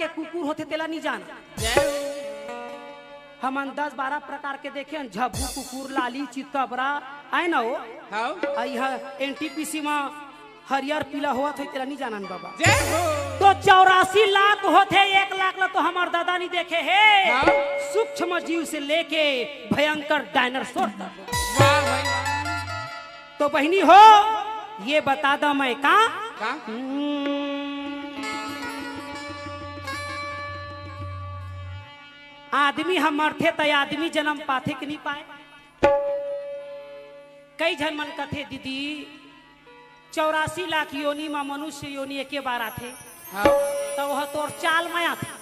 के कुकुर होते तेला नहीं जाना। हम 10-12 प्रकार के देखे झब्बू कुकुर लाली चितकबरा आए ना हो एनटीपीसी में हरियर पीला हुआ थे तेरा नहीं जाना बाबा। तो 84 लाख होते 1 लाख ला तो हमार दादा नहीं देखे है सूक्ष्म जीव से लेके भयंकर डायनासोर तक। तो बहनी हो ये बता दा मैं का आदमी हम मरते तो आदमी जन्म पाथे कि नहीं पाए। कई जन मन कथे दीदी 84 लाख योनि में मनुष्य योनि एक बार आते तो वह तोर चाल माया था।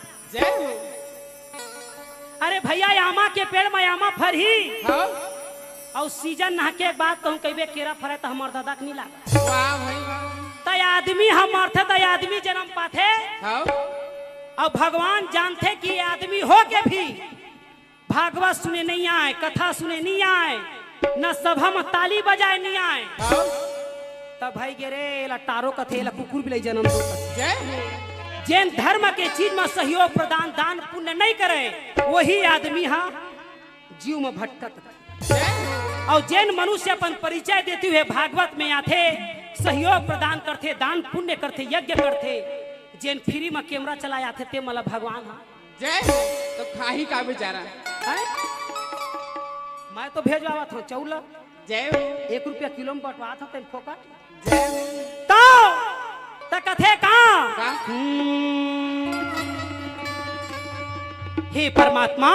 अरे भैया आमा के पेड़ में आमा फर ही और सीजन नहा के बाद तो कहे केरा फरे तो हमार दादा के नहीं लगा। तो आदमी हम मरते तो आदमी जन्म पाथे और भगवान जानते कि आदमी हो के भी भागवत सुने नहीं आए, कथा सुने नहीं आए, न सभा में ताली बजाए नहीं आए। तब भाई गे टारो कथे कुकुर भी जन्म दो जैन धर्म के चीज में सहयोग प्रदान दान पुण्य नहीं करे वही आदमी हाँ जीव में भटकत। और जैन मनुष्य अपन परिचय देते हुए भागवत में आते सहयोग प्रदान करते दान पुण्य करते यज्ञ करते जैन फ्री में कैमरा चलाया थे ते मला भगवान हाँ जय तो खाही का बेचारा मैं तो भेजवा था चौला जय 1 रुपया किलो में बटवा था तेन फोकट जय तो कथे का हे परमात्मा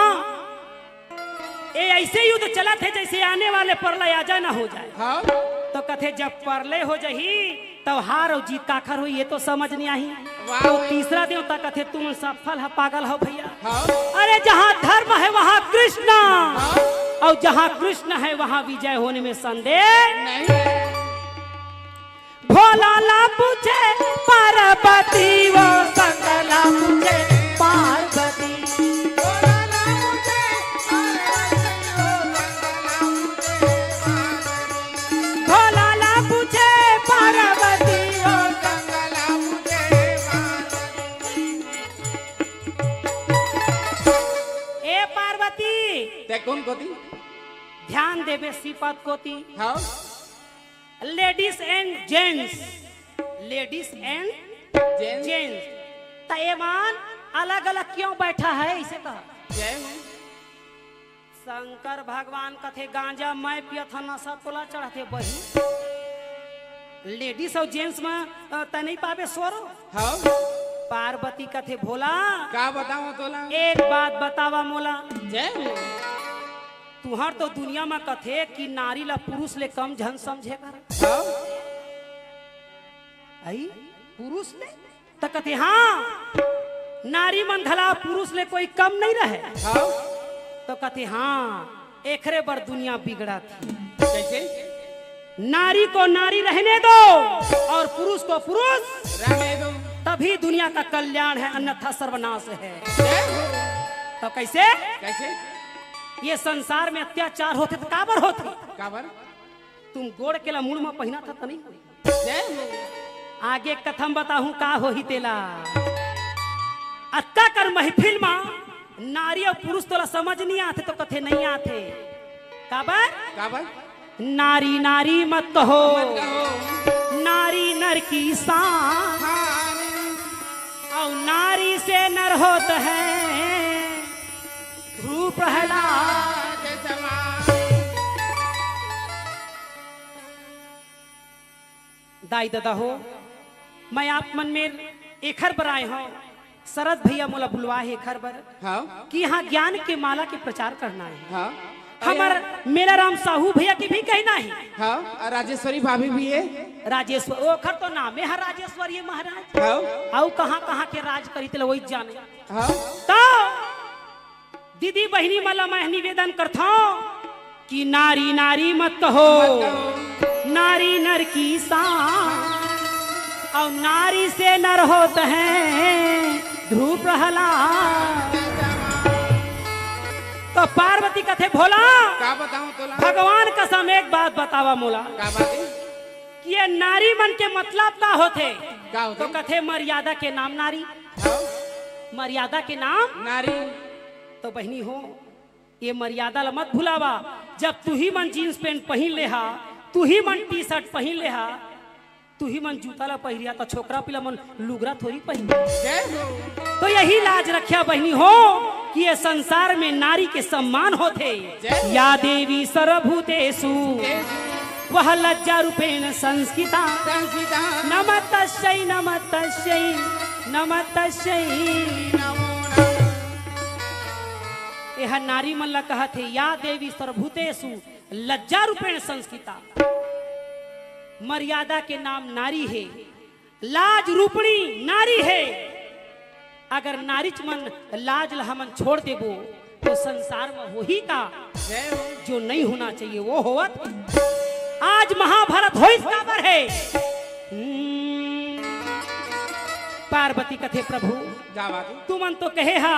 ये ऐसे युद्ध चला थे जैसे आने वाले प्रलय आजा ना हो जाए। हाँ? तो कथे जब प्रलय हो जाही तब हार और जीत काखर हो ये तो समझ नहीं आई। तो तीसरा दिन तक कथे तुम सफल है पागल हो भैया। हाँ? अरे जहाँ धर्म है वहाँ कृष्ण और जहाँ कृष्ण है वहाँ विजय होने में संदेह नहीं। भोला ला पूछे पार्वती वो सकला पूछे पार्वती कौन कोती ध्यान देवे श्रीपद कोती हाँ? लेडीज एंड जेंट्स तयमान अलग अलग क्यों बैठा है इसे कहा। शंकर भगवान कथे गांजा मैं पिया था नशा तोला चढ़ाते वही लेडीज और जेंट्स में त नहीं पावे स्वरो। हाँ? पार्वती कथे भोला का बताओ तोला एक बात बतावा मोला जय तुहर तो दुनिया में कथे कि नारी ला पुरुष ले कम झन समझे कर हाँ? आई पुरुष ले तो कथे हाँ नारी मन धला पुरुष ले कोई कम नहीं रहे। हाँ? तो कथे हाँ एकरे बर दुनिया बिगड़ा थी। कैसे नारी को नारी रहने दो और पुरुष को पुरुष रहने दो तभी दुनिया का कल्याण है अन्यथा सर्वनाश है। तो कैसे कैसे ये संसार में अत्याचार होते तो काबर होते काबर तुम गोड़ के ला मुड़ में पहना था तो नहीं जय आगे कथम बताऊं का हो ही तेला अक्का कर महफिल में नारी और पुरुष तो समझ नहीं आते तो कथे नहीं आते काबर काबर नारी नारी मत कहो नारी नर की शान और नारी से नर होता है ध्रुव प्रहलाद दाई दादा हो मैं आप मन में एक हर बर आए हूँ शरद भैया मोला बुलवा है एक हर बर हाँ? कि यहाँ ज्ञान के माला के प्रचार करना है। हाँ? हमार मेरा राम साहू भैया की भी कहना है। हाँ? राजेश्वरी भाभी भी है राजेश्वर ओखर तो नाम है राजेश्वरी महाराज। हाँ? आओ कहाँ कहाँ के राज करी थे वही जाने। हाँ? तो दीदी बहनी मला मैं निवेदन करता हूँ कि नारी नारी मत कहो नारी नर की शान और नारी से नर होते हैं ध्रुव प्रहलाद। तो पार्वती कथे भोला का बताऊं तोला भगवान कसम एक बात बतावा मोला का बात है कि ये नारी मन के मतलब का होते का होते तो कथे मर्यादा के नाम नारी हाँ? मर्यादा के नाम नारी। तो बहनी हो ये मर्यादा ला मत भुलावा। जब तू ही मन जीन्स पैंट पहन ले हा, तू ही मन टी शर्ट पहन ले हा, तू ही मन जूता ला पहिरिया तो छोकरा पिला मन लुगरा थोड़ी पहन। जय हो। तो यही लाज रखिया बहनी हो कि ये संसार में नारी के सम्मान होते। या देवी सर्वभूतेषु वह लज्जा रूपेण संस्कृता नमस्तस्यै नमस्तस्यै नमस्तस्यै नमो नमः। यह नारी मन ला कहत है या देवी सर्वभूतेषु लज्जा रूपेण संस्कृता। मर्यादा के नाम नारी है, लाज रूपणी नारी है। अगर नारीच मन लाज ला हमन छोड़ देबो तो संसार में वही का जो नहीं होना चाहिए वो होवत। आज महाभारत होइस काबर है। पार्वती कथे प्रभु तू मन तो कहे हा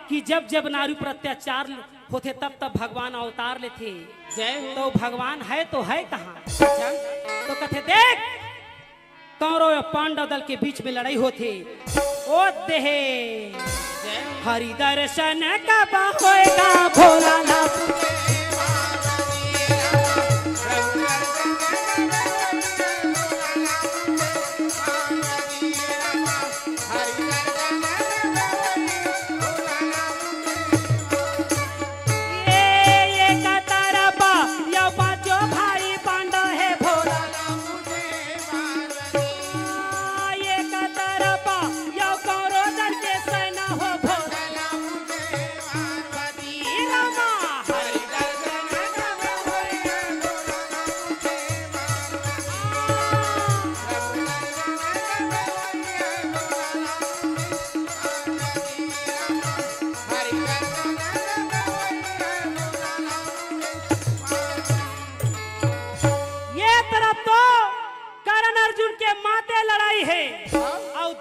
कि जब जब नारी पर अत्याचार होते तब तब भगवान अवतार लेते। तो भगवान है तो है कहाँ। तो कथे देख कौरव और पांडव दल के बीच में लड़ाई होती। ओ देहे हरि दर्शन कब होएगा भोलानाथ।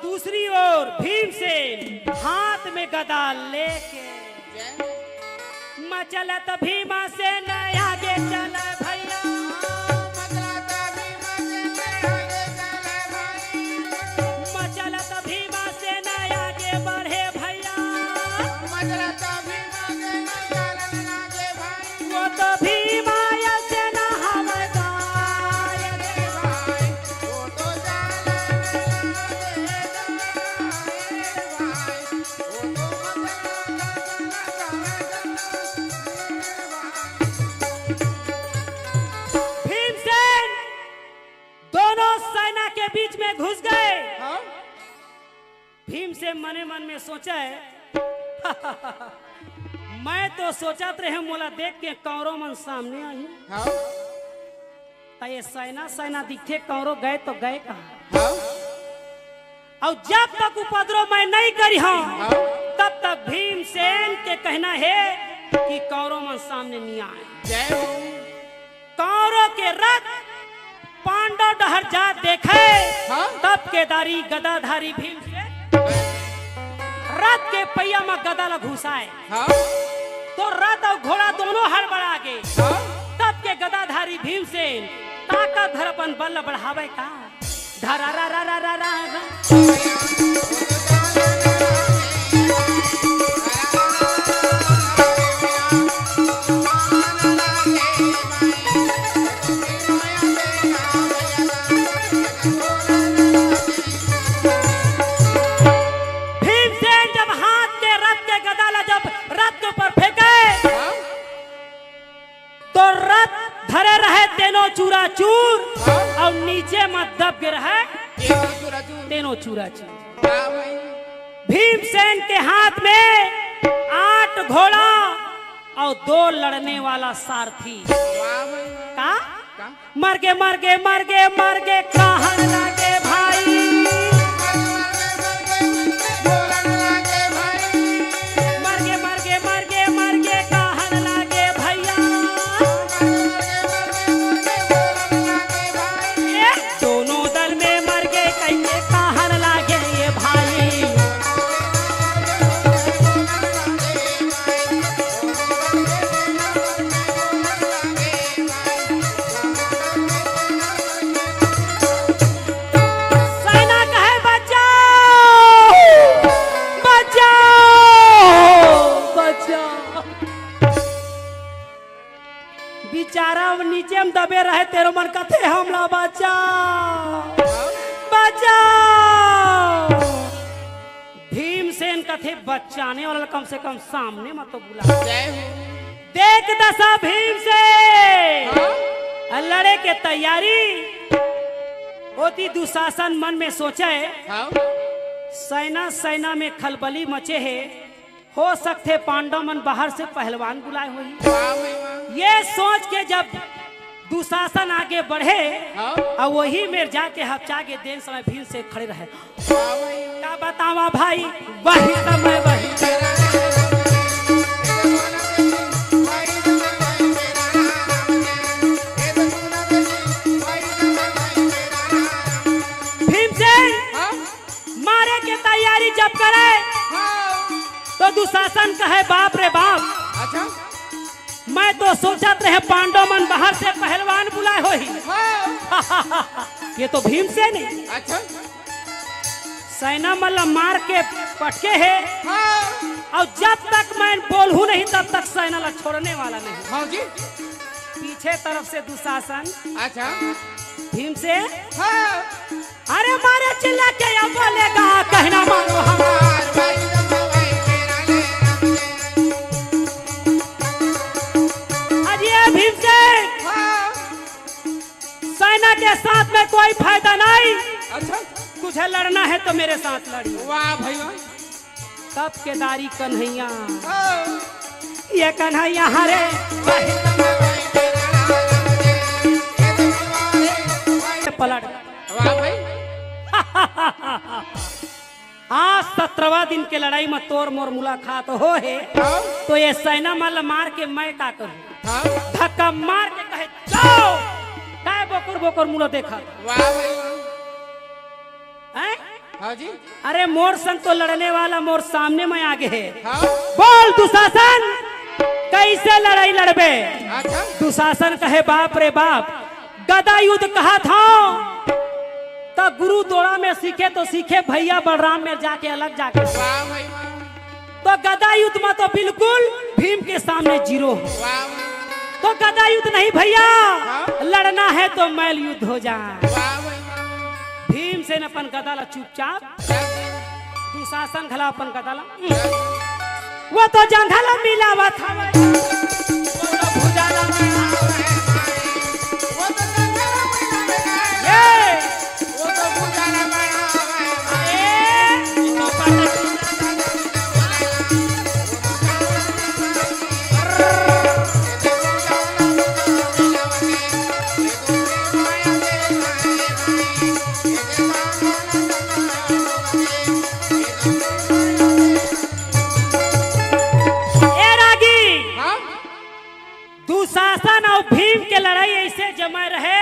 दूसरी ओर भीमसेन हाथ में गदा लेके मचलत भीमसेन आगे चल भैया। मचलत भीमसेन आगे बढ़े भैया। वो तो भीमाया सेना हवलदार। बीच में घुस गए। भीम से मने मन में सोचा है मैं तो सोचत रहे मोला देख के कौरव मन सामने आई। ये सेना सेना दिखे कौरव गए तो गए कहाँ। और जब तक उपद्रव मैं नहीं करी हूं तब तक भीमसेन के कहना है कि कौरव मन सामने नहीं आए। कौरव के रथ पांडव डहर जा देखे। तब केदारी गदाधारी भीमसेन रथ के पहिया में गदा ला घुसाए। तो रथ और घोड़ा दोनों हड़बड़ा गए। तब के गदाधारी भीमसेन ताकत धर अपन बल बढ़ावे का धरा रा रा रा रा रा। धरे रहे तेनो चूरा चूर और नीचे मत दब गिर है तेनो चूरा चूर। भीमसेन के हाथ में 8 घोड़ा और 2 लड़ने वाला सारथी। का मर गे मर गे मर गे मर गे कहन लगे भाई। बेचारा नीचे में दबे रहे तेरो मन कथे हमला बचा बचा भीमसेन कथे बचाने वाला कम से कम सामने मत तो बुला जय हो देख दशा भीमसेन लड़े के तैयारी होती दुशासन मन में सोचे हाँ सेना में खलबली मचे है हो सकते पांडव मन बाहर से पहलवान बुलाए हुई वाह भाई वाह ये सोच के जब दुशासन आगे बढ़े हाँ और वही में जाके हफ्चा के देन समय भीड़ से खड़े रहे वाह भाई क्या बतावा भाई वही समय वही भीमसेन मारे के तैयारी जब करे तो दुशासन कहे बाप रे बाप अच्छा मैं तो सोचत रहे पांडव मन बाहर से पहलवान बुलाए हो ही ये तो भीमसेन है अच्छा सेना मतलब मार के पटके है हाँ और जब तक मैं बोलूं नहीं तब तक सेना ला छोड़ने वाला नहीं हाँ जी पीछे तरफ से दुशासन अच्छा भीमसेन हाँ अरे मारे चिल्ला के अब बोलेगा कहना मारो हमार अजय भीमसेन सेना के साथ में कोई फायदा नहीं अच्छा तुझे लड़ना है तो मेरे साथ लड़ी वाह भाई वाह तब केदारी कन्हैया हाँ ये कन्हैया हरे पलट वाह भाई आज 17वां दिन के लड़ाई में तोर मोर मुलाकात हो है हाँ तो ये सेना मल मार के मैं का करूं हाँ धक्का मार के कहे जाओ काय बोकर बोकर मुलो देखा वाह भाई वाह हैं? हाँ जी अरे मोर संग तो लड़ने वाला मोर सामने में आगे है हाँ बोल दुशासन कैसे लड़ाई लड़बे अच्छा दुशासन कहे बाप रे बाप गदा युद्ध कहा था तो गुरु दोड़ा में सीखे तो सीखे भैया बलराम में जाके अलग जाके वाह भाई वाह तो गदा युद्ध में तो बिल्कुल भीम के सामने जीरो वाह तो गदा युद्ध नहीं भैया हाँ? लड़ना है तो मैल युद्ध हो जाए वाह भाई वाह भीमसेन अपन गदा ला चुपचाप दुशासन खला अपन गदा ला वो तो जंघला मिलावा था वो तो भुजाला ये वो तो भुजाला दुशासन और भीम के लड़ाई ऐसे जमा रहे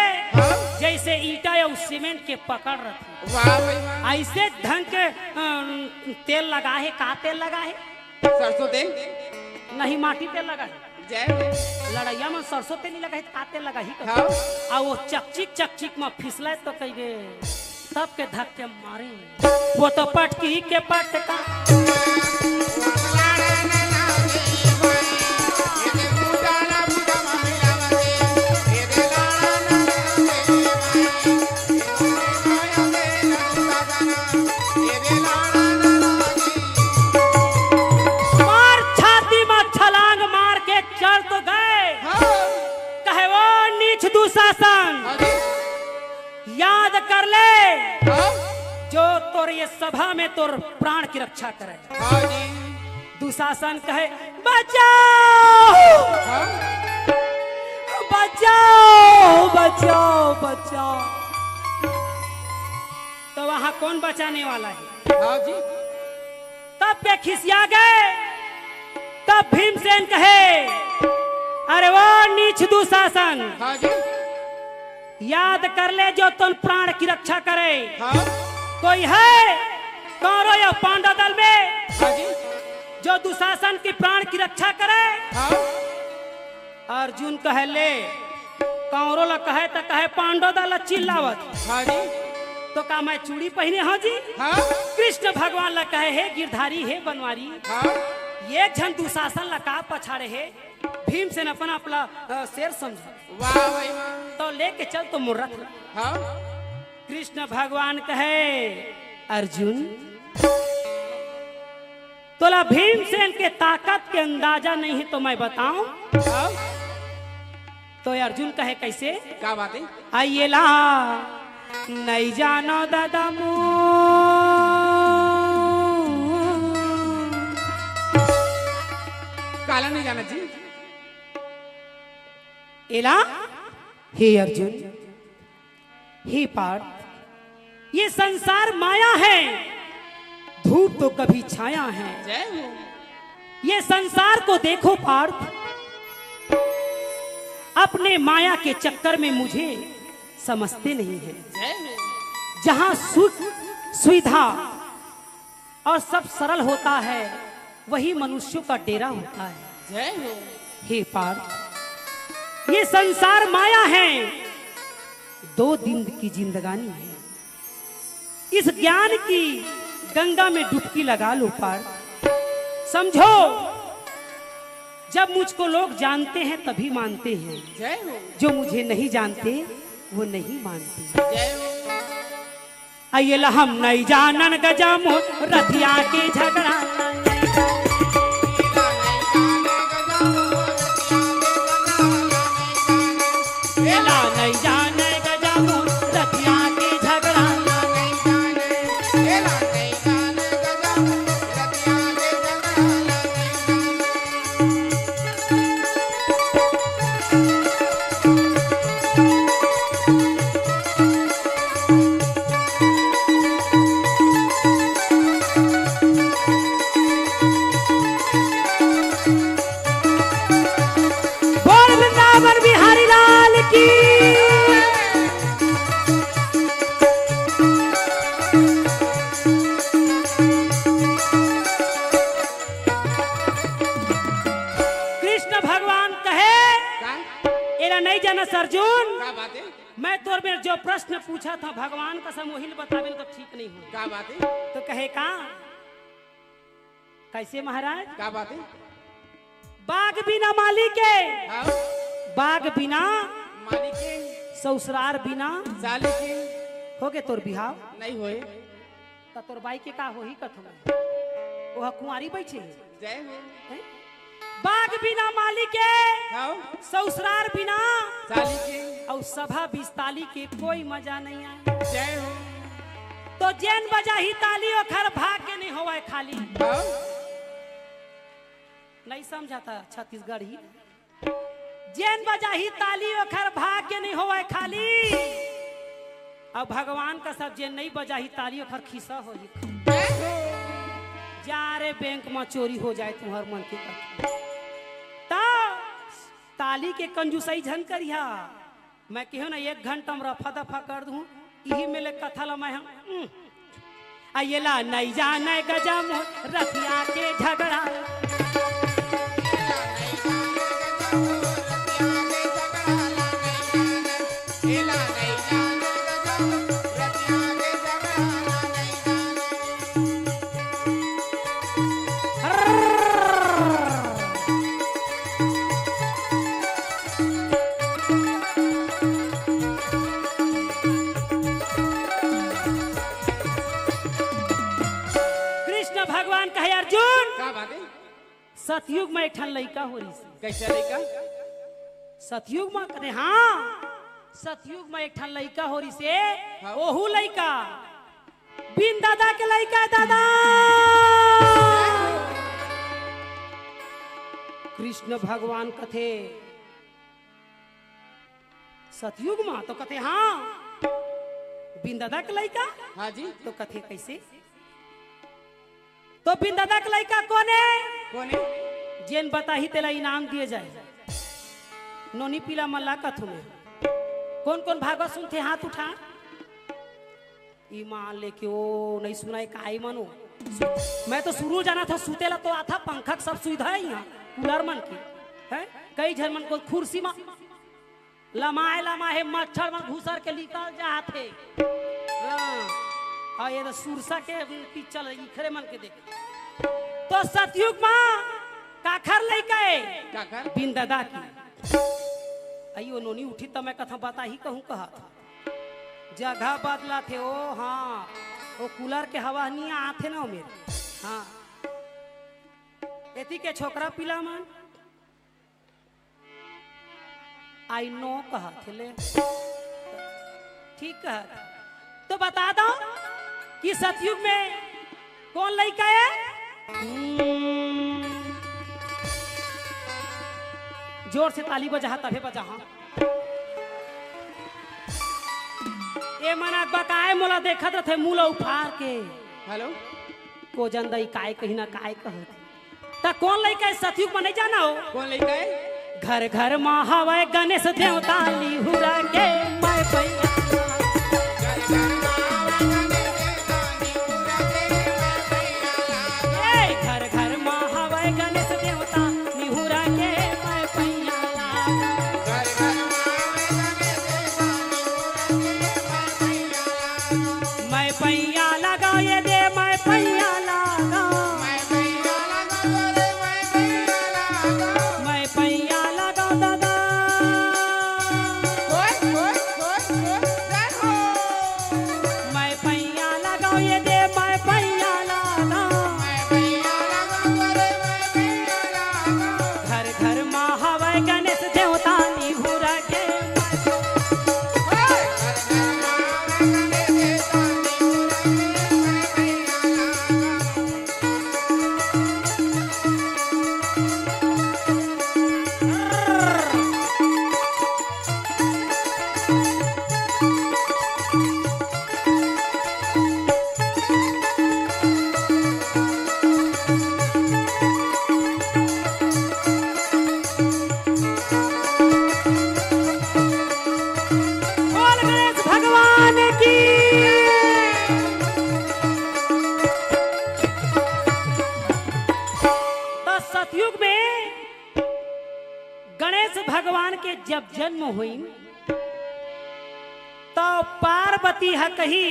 जैसे ईटा या सीमेंट के पकड़ रहे वाह भाई वाह ऐसे ढंग के तेल लगा है का तेल लगा है सरसों तेल नहीं माटी तेल लगा है जय लड़ैया में सरसों तेल नहीं लगा है का तेल लगा ही हाँ और वो चकचिक में फिसले तो कही गे तब के धक्के मारे वो तो पटकी के पटका दुशासन याद कर ले जो तोर ये सभा में तोर प्राण की रक्षा करे दुशासन कहे बचाओ बचाओ बचाओ बचाओ तो वहां कौन बचाने वाला है हाँ जी तब पे खिसिया गए तब भीमसेन कहे अरे वो नीच दुशासन हाँ जी याद कर ले जो तुम प्राण की रक्षा करे हाँ कोई है कौरव या पांडव दल में हाँ जी जो दुशासन की प्राण की रक्षा करे हाँ अर्जुन कहे ले कौरव ला कहे तो कहे पांडव दल चिल्लावत हाँ जी तो का मैं चूड़ी पहने हाँ जी हाँ कृष्ण भगवान ला कहे हे गिरधारी हे बनवारी हाँ ये झन दुशासन ला का पछाड़े है भीमसेन अपन अपना शेर समझा वाह भाई वाह। तो लेके चल तो मुर्रत। हाँ कृष्ण भगवान कहे अर्जुन तोला भीमसेन के ताकत के अंदाजा नहीं है तो मैं बताऊं। हाँ तो अर्जुन कहे कैसे? क्या बात है? आइए ला नहीं जानो दादा मु काला नहीं जाना जी। एला हे अर्जुन हे पार्थ, ये संसार माया है, धूप तो कभी छाया है। जय हो। ये संसार को देखो पार्थ, अपने माया के चक्कर में मुझे समझते नहीं है। जय हो। जहां सुख सुविधा और सब सरल होता है वही मनुष्यों का डेरा होता है। जय हो। हे पार्थ, ये संसार माया है, 2 दिन की जिंदगानी है। इस ज्ञान की गंगा में डुबकी लगा लो पार्थ। समझो जब मुझको लोग जानते हैं तभी मानते हैं, जय हो। जो मुझे नहीं जानते वो नहीं मानते। जय हो। आइए हम नहीं जानन गजामो रथिया के झगड़ा नहीं जाने गजामो रथिया के झगड़ा। बोल वृंदावन बिहारी लाल की। कृष्ण भगवान कहे एरा नहीं जाना अर्जुन, क्या बात है? मैं तोर में जो प्रश्न पूछा था भगवान का समोहिल बतावे तो ठीक नहीं हो। क्या बात है? तो कहे का कैसे महाराज? क्या बात है? बाग बिना माली के, हाँ बाग बिना मालिक के, ससुरार बिना साली के हो गए तोर बिहाव। नहीं होए। तो तोर बाई के का हो ही कथो वो कुंवारी बैठे है। जय हो। हैं? बाग बिना माली के, हाँ ससुरार बिना साली के, और सभा बिस्ताली के कोई मजा नहीं आए। जय हो। तो जैन बजा ही ताली और खर भाग के नहीं होवा खाली। हाँ नहीं समझाता छत्तीसगढ़ी। जैन बजा ही ताली और खर भाग के नहीं होवा खाली। अब भगवान का सब जैन नहीं बजा ही ताली और खर खिसा हो जय हो। जा रे बैंक में चोरी हो जाए तुम्हार मन के ताली के कंजूसई झन करिया। मैं कहूँ ना 1 घंटा में रफा दफा कर दूं, यही मेले कथा ला मैं आइला नहीं जाने गजामो रथिया के झगड़ा। कृष्ण भगवान कहे अर्जुन क्या बात है? सतयुग में एक ठन लड़का हो रही से। कैसे लड़का? सतयुग में कहे हाँ, सतयुग में एक ठन लड़का हो रही से। हाँ। ओहू लड़का बिन दादा के लड़का दादा। कृष्ण भगवान कथे सतयुग में तो कथे हाँ बिन दादा के लड़का। हाँ जी। तो कथे कैसे? तो बिन दादा के लड़का कौन है? कौन है? जेन बता ही तेला इनाम दिए जाए। नोनी पीला मल्ला कथु में कौन कौन भागवत सुनते हाथ उठा। ईमान लेके ओ नहीं सुनाई काई मनो। मैं तो शुरू जाना था सुतेला तो आता पंखा सब सुविधा है यहाँ कूलर मन की है। कई झर मन को कुर्सी में लमाए लमाए मच्छर में घुसर के निकल जाते। हाँ ये तो सुरसा के पिक्चर इखरे मन के देख। तो सतयुग में काखर लइका है काखर? बिन दादा की। अयो नोनी उठी तो मैं कथा बता ही कहूँ कहा था जगह बदला थे ओ हाँ वो कूलर के हवा नहीं आते ना मेरे हाँ एती के छोकरा पिला मन आई नो कहा थे ले ठीक कहा तो बता दो कि सतयुग में कौन लड़का है जोर से ताली बजा तभे बजा ए मना बकाए मोला देखत रथे मूला उफार के हेलो को जनदई काय कहीं ना काय कहत त कौन लइका है सतयुग में नहीं जाना हो कौन लड़का है घर घर माँ हवे गणेश देवता लिहुरा के मैं भैया घर घर माँ हवे गणेश देवता लिहुरा के मैं भैया मैं पैया लगा ये दे मैं पैया लगा मैं पैया लगा दादा मैं पैया लगा ये दे मैं पैया लगा घर घर माँ हवे गणेश देवता निहुरा के बोल गणेश भगवान की तो सतयुग में गणेश भगवान के जब जन्म हुई तो पार्वती है कही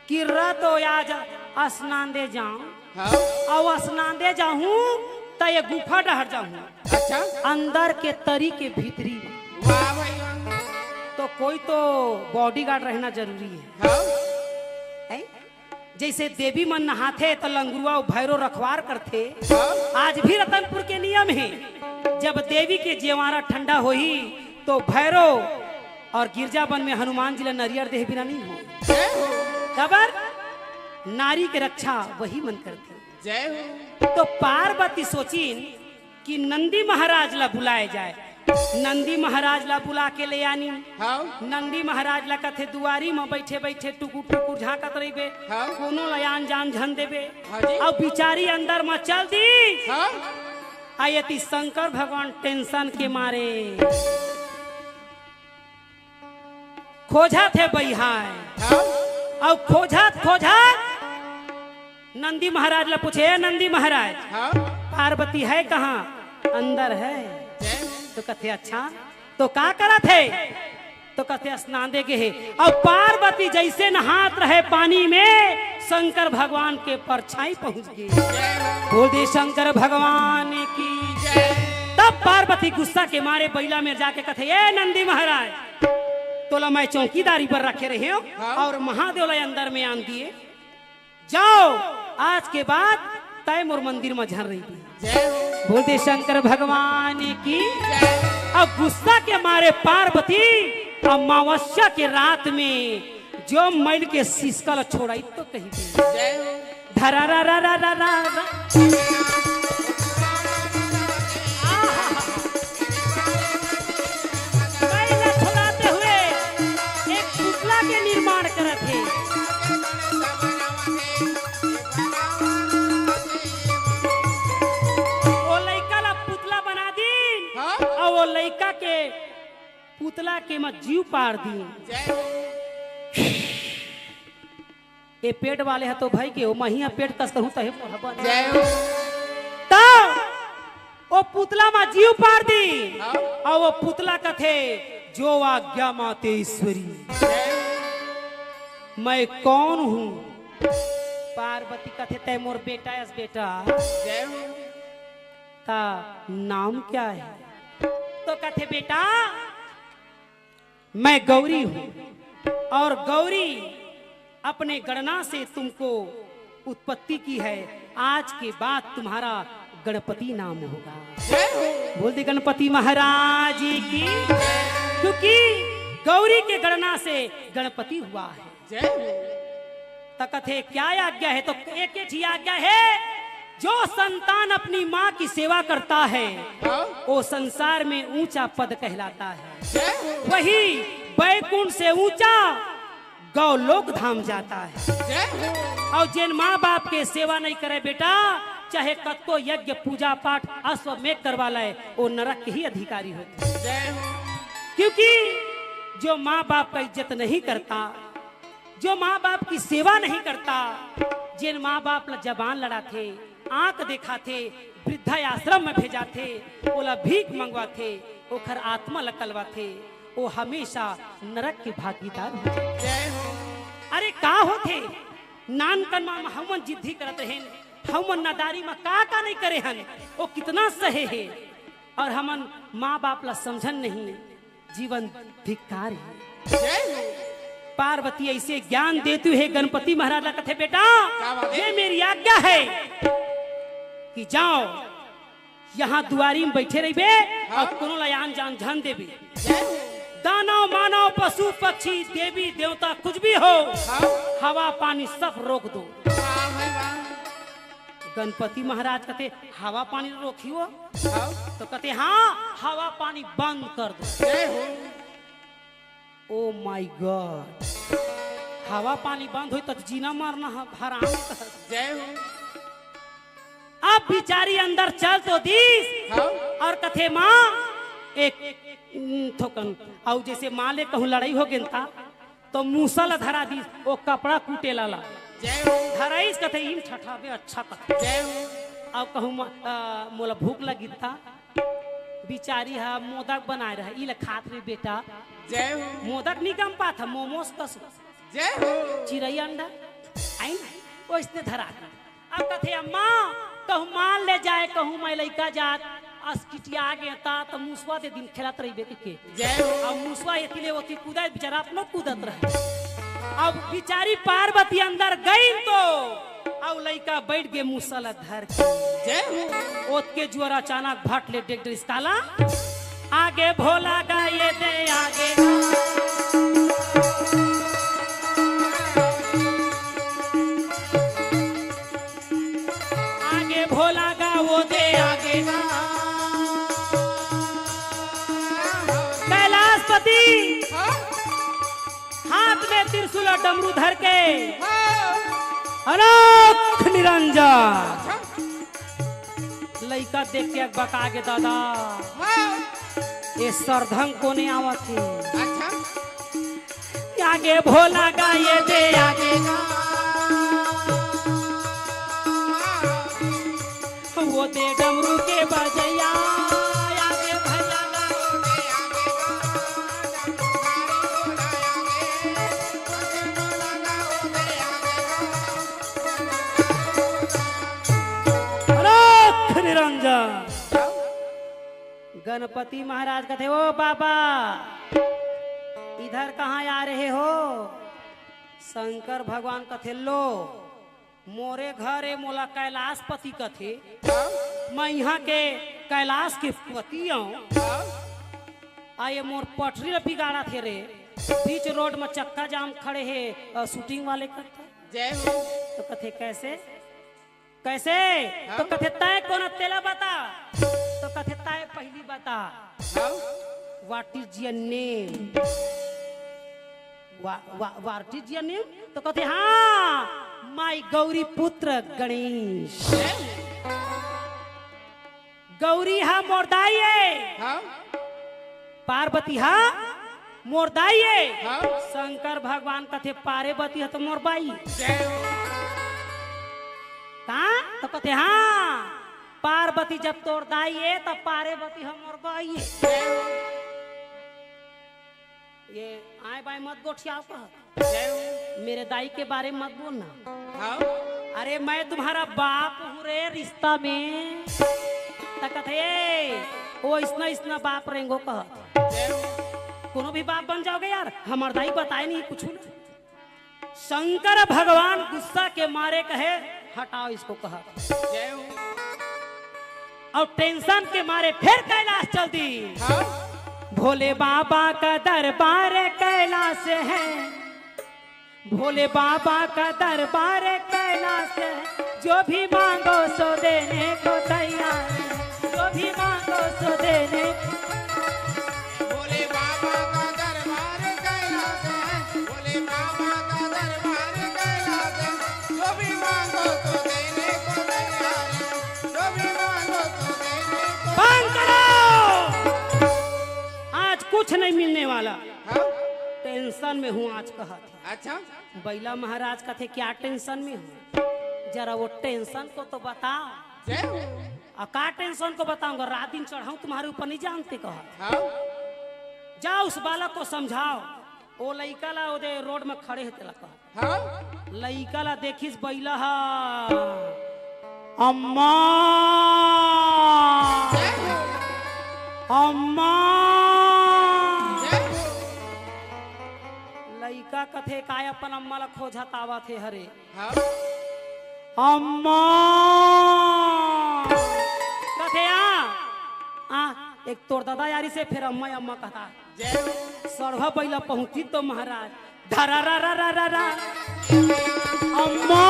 कि रत आज स्नान दे जाऊं हाँ और स्नान दे जाऊं तो ये गुफा डहर जाऊं अच्छा अंदर के तरी के भीतरी वाह भाई वाह तो कोई तो बॉडीगार्ड रहना जरूरी है हाँ है? जैसे देवी मन नहाते तो लंगुआ और भैरो रखवार करते हाँ आज भी रतनपुर के नियम है जब देवी के जेवारा ठंडा होई तो भैरो और गिरजाबन में हनुमान जी ला नरियर देह बिना नहीं हो जय हो खबर नारी के रक्षा वही मन करते जय हो तो पार्वती सोचीन कि नंदी महाराज ला बुलाए जाए नंदी महाराज ला बुला के ले आनी हाँ नंदी महाराज ला कथे दुआरी में बैठे बैठे टुकुर टुकुर झाकत रहिबे हाँ। कोनो लयान जान झन देबे हाँ जी। अब बिचारी अंदर में चल दी हाँ आयती शंकर भगवान टेंशन के मारे खोजा थे बहिहाय हाँ अब खोजा नंदी महाराज ला पूछे "ए नंदी महाराज हाँ पार्वती है कहाँ अंदर है जय हो तो कथे अच्छा तो का करा थे तो कथे स्नान दे के है और पार्वती जैसे नहात रहे पानी में शंकर भगवान के परछाई पहुंच गई जय हो बोल दे शंकर भगवान की जय तब पार्वती गुस्सा के मारे बैला में जाके कथे ए नंदी महाराज तोला मैं चौकीदारी पर रखे रहे हो हाँ। और महादेव ला अंदर में आन दिए जाओ आज के बाद तय मोर मंदिर में झर रही थी जय हो बोलते शंकर भगवान की जय अब गुस्सा के मारे पार्वती अमावस्या के रात में जो मैल के सिसकल छोड़ाई तो कही दी जय हो धरा रा रा रा रा रा रा। मैल छोड़ाते हुए एक पुतला के निर्माण करत है वो लड़का ला पुतला बना दी हाँ और वो लड़का के पुतला के मत जीव पार दी जय हो ये पेट वाले है तो भाई के वो महिया पेट कस करूँ तहे मोहब्बत जय हो तो वो पुतला में जीव पार दी हाँ और वो पुतला कथे जो आज्ञा माते ईश्वरी जय हो मैं कौन हूँ पार्वती कथे तय मोर बेटा यस बेटा जय हो का नाम क्या है तो तो कहते बेटा मैं गौरी हूं और गौरी अपने गणना से तुमको उत्पत्ति की है। आज के बाद तुम्हारा गणपति नाम होगा। बोल दे गणपति महाराज की, क्योंकि गौरी के गणना से गणपति हुआ है। तो कथे क्या आज्ञा है? तो एक ही आज्ञा है, जो संतान अपनी माँ की सेवा करता है वो संसार में ऊंचा पद कहलाता है। वही बैकुंठ से ऊंचा गौलोक धाम जाता है। और जिन माँ बाप के सेवा नहीं करे बेटा, चाहे कतको यज्ञ पूजा पाठ अश्वमेध करवा लाए, वो नरक के ही अधिकारी होते। क्योंकि जो माँ बाप का इज्जत नहीं करता, जो माँ बाप की सेवा नहीं करता, जिन माँ बाप जबान लड़ाते, आंख दिखाते, वृद्धाश्रम में भेजाते, बोला भीख मंगवाते, ओखर आत्मा लकलवाते, वो हमेशा नरक के भागीदार होते। अरे का होते नान कन मां हमन जिद्दी करत हैं, हमन नादारी में का नहीं करे हन, वो कितना सहे है। और हमन माँ बाप ला समझन नहीं, जीवन धिक्कार है। पार्वती ऐसे ज्ञान देती है गणपति महाराज कहते बेटा ये मेरी आज्ञा है कि जाओ यहाँ दुआरी में बैठे रहिबे और कोनो लयान जान जान देबे। दानव मानव पशु पक्षी देवी देवता कुछ भी हो, हवा पानी सब रोक दो। गणपति महाराज कहते हवा पानी रोकियो? तो कहते हाँ हवा पानी बंद कर दो। ओ माय गॉड, हवा पानी बंद हो तो जीना मारना हराम। जय हो। अब बिचारी अंदर चल तो दीस और कथे माँ एक थोकन और जैसे माँ ले कहूँ लड़ाई हो गेंता तो मूसल धरा दी, वो कपड़ा कूटे लाला धराइस कथे इन छठावे अच्छा कथे। अब कहूँ मोला भूख लगी था, बिचारी हा मोदक बनाए रहा, इला खात रे बेटा। मोदक नहीं गम पा था, मोमोस कस चिड़ै अंडा आई वो इसने धरा। अब कथे अम्मा कहूँ मान ले जाए, कहूँ मैं लड़का जात अस्किटिया आ गया था तो मुसवा दे दिन खेलत रही बेटी के। अब मुसवा इतने होती कूदा बेचारा अपना कूदत रहे। अब बिचारी पार्वती अंदर गई तो अब लड़का बैठ गए मुसल धर के। ओत के जुआर अचानक भट ले डेक डिस काला आगे भोला गाये दे आगे। आगे भोला गा वो दे आगे। कैलाशपति हाथ में त्रिशूल और डमरू धर के अनोख निरंजन लइका देख के बका के दादा ये सरधंग को नहीं आवत थी। आगे भोला गाये दे आगे। वो दे डमरू के बजैया आगे भैया निरंजन। गणपति महाराज कहते ओ बाबा इधर कहाँ आ रहे हो? शंकर भगवान कथे लो मोरे घर है मोला कैलाशपति कथे, मैं यहाँ के कैलाश के पति आये मोर पटरी बिगाड़ा थे रे, बीच रोड में चक्का जाम खड़े है शूटिंग वाले करते। तो कथे कैसे कैसे? तो कथे तय कौन तेला बता। तो कथे तय पहली बता what is your name? What is your name? तो कहते हाँ माई गौरी पुत्र गणेश। गौरी हा मोरदाई है, पार्वती हा मोरदाई है, शंकर भगवान कथे पार्वती है तो मोरबाई। कहा? तो कहते हाँ पार्वती जब तोड़ दाई है तब पार्वती हम मोरबाई है। ये आए बाय मत गोठिया मेरे दाई के बारे में मत बोलना। अरे मैं तुम्हारा बाप हूँ रे, रिश्ता में तकथे वो इसना इसना बाप रेंगो कह कोनो भी बाप बन जाओगे यार। हमार दाई बताए नहीं कुछ ना। शंकर भगवान गुस्सा के मारे कहे हटाओ इसको कहा, और टेंशन के मारे फिर कैलाश चल दी। भोले बाबा का दरबार कैलाश है, भोले बाबा का दरबार कैलाश है, जो भी मांगो सो देने को तैयार है, जो भी मांगो सो देने। भोले बाबा का दरबार कैलाश है, भोले बाबा का दरबार कैलाश है, जो भी मांगो तो देने को तैयार है, जो भी मांगो तो देने को। बंद करो, आज कुछ नहीं मिलने वाला। टेंशन में हूँ आज कहा थे। अच्छा बैला महाराज का थे क्या टेंशन में हूँ, जरा वो टेंशन को तो बताओ। का टेंशन को बताऊंगा, रात दिन चढ़ाऊं तुम्हारे ऊपर नहीं जानते कहा। जाओ उस बालक को समझाओ। वो लइका ला ओदे रोड में खड़े होते कहा, लइका ला देखिस बैला हा अम्मा अम्मा। लइका कथे काय अपन अम्मा ला खोजत आवा थे हरे अम्मा कथे आ एक तोर दादा यारी से फिर अम्मा अम्मा कहता। सरवा बैला पहुंची तो महाराज धरा रा रा रा रा रा अम्मा।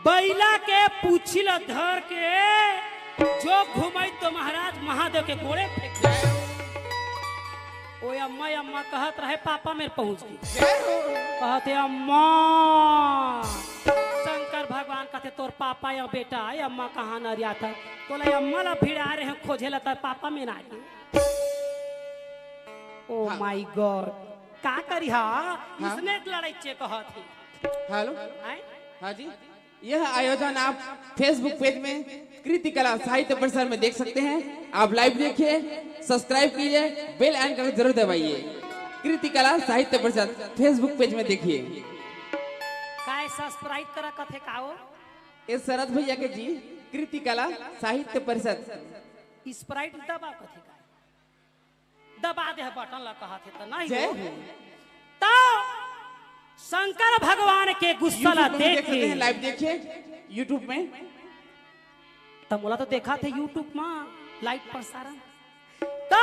बैला के पूछिल धर के जो घुमाई तो महाराज महादेव के घोड़े फेंक दिए। ओ अम्मा अम्मा कहत रहे पापा मेरे पहुंच गई। कहते अम्मा शंकर भगवान कहते तोर पापा या बेटा है अम्मा कहाँ न रिया था तो ले अम्मा ला भिड़ आ रहे हैं खोजे लता पापा में ना आए। ओ माय गॉड का करी हा इसने लड़ाई चे कहत थी। हेलो हाँ जी, यह आयोजन आप फेसबुक पेज में कृति कला साहित्य प्रसार में देख सकते हैं। आप लाइव देखिए, सब्सक्राइब कीजिए, बेल आइकन को जरूर दबाइए। कृति कला साहित्य प्रसार फेसबुक पेज में देखिए। काय सब्सक्राइब करा कथे काओ ये शरद भैया के जी कृति कला साहित्य परिषद स्प्राइट दबा कथे का दबा दे बटन ला कहा थे तो नहीं जय हो। हो। तो शंकर भगवान के गुस्सा ला YouTube में देख देख सकते हैं, के लाइव देखिए यूट्यूब में। तो बोला तो देखा थे यूट्यूब में लाइव प्रसारण। तो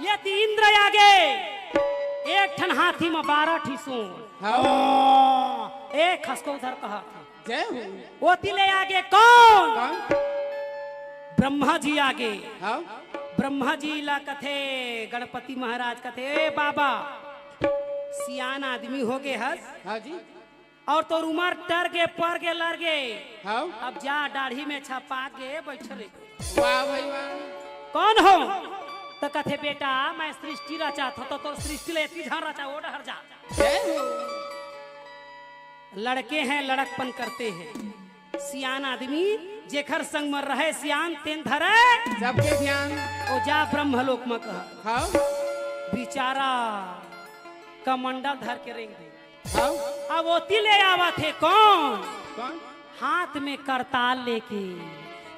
ये इंद्र आगे एक ठन हाथी में 12 ठिसून एक खसको उधर कहा था। जय हो। वो तिले आगे कौन कौन? ब्रह्मा जी आगे। हाँ ब्रह्मा जी ला कथे गणपति महाराज कथे ए बाबा सियान आदमी हो गए हस हाँ जी और तो उमर टर के पर के लड़ गए। हाँ। अब जा दाढ़ी में छपा के बैठ रहे। वाह भाई वाह। कौन हो तो कथे बेटा मैं सृष्टि रचा था तो सृष्टि ले इतनी झान रचा वो डर जा। जय हो। लड़के हैं लड़कपन करते हैं, सियान आदमी जेखर संग में रहे सियान तेन धरे सबके ध्यान। ओ जा ब्रह्मलोक में कहा। हाँ बेचारा कमंडल धर के रेंग दे। हाँ। अब ओती ले आवा थे कौन कौन? हाथ में करताल लेके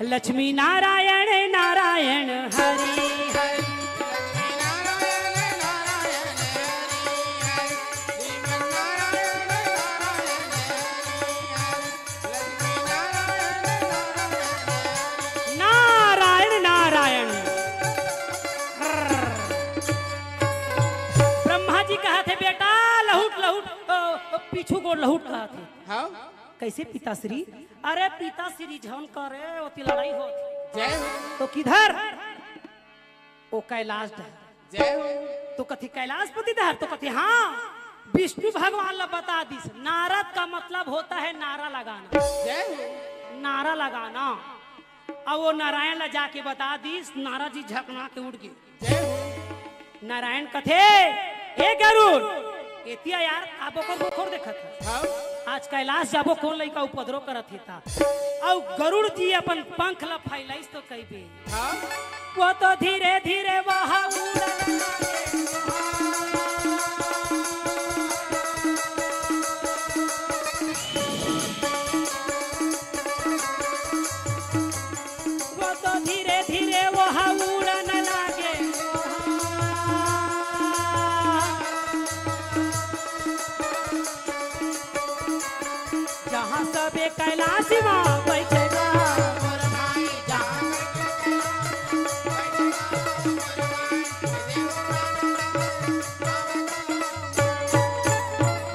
लक्ष्मी नारायण नारायण हरि हरि। नारायण नारायण ब्रह्मा जी कहा थे बेटा लहुट लहुट पीछू को लहुट कहा थे। हाँ। कैसे पिताश्री? अरे पिताश्री झन करे ओती लड़ाई हो जय हो। तो किधर ओ कैलाश धर। जय हो। तो कथी कैलाश पति धर तो कथी हाँ विष्णु भगवान ला बता दिस। नारद का मतलब होता है नारा लगाना। जय हो। नारा लगाना। अब वो नारायण ला जाके बता दिस। नारद जी झकना के उड़ गए। जय हो। नारायण कथे ए गरुड़ एतिया यार आबो कर बोखर देखत है। हाँ। आज कैलाश जाबो कौन लड़का उपद्रव करत था और गरुड़ जी अपन पंख ला फैलाइस तो कहबे हाँ वो तो धीरे धीरे वहाँ उड़न लागे। वो तो धीरे धीरे वहाँ उड़न लागे। जहाँ सबे कैलाश माँ बैठेगा और भाई जान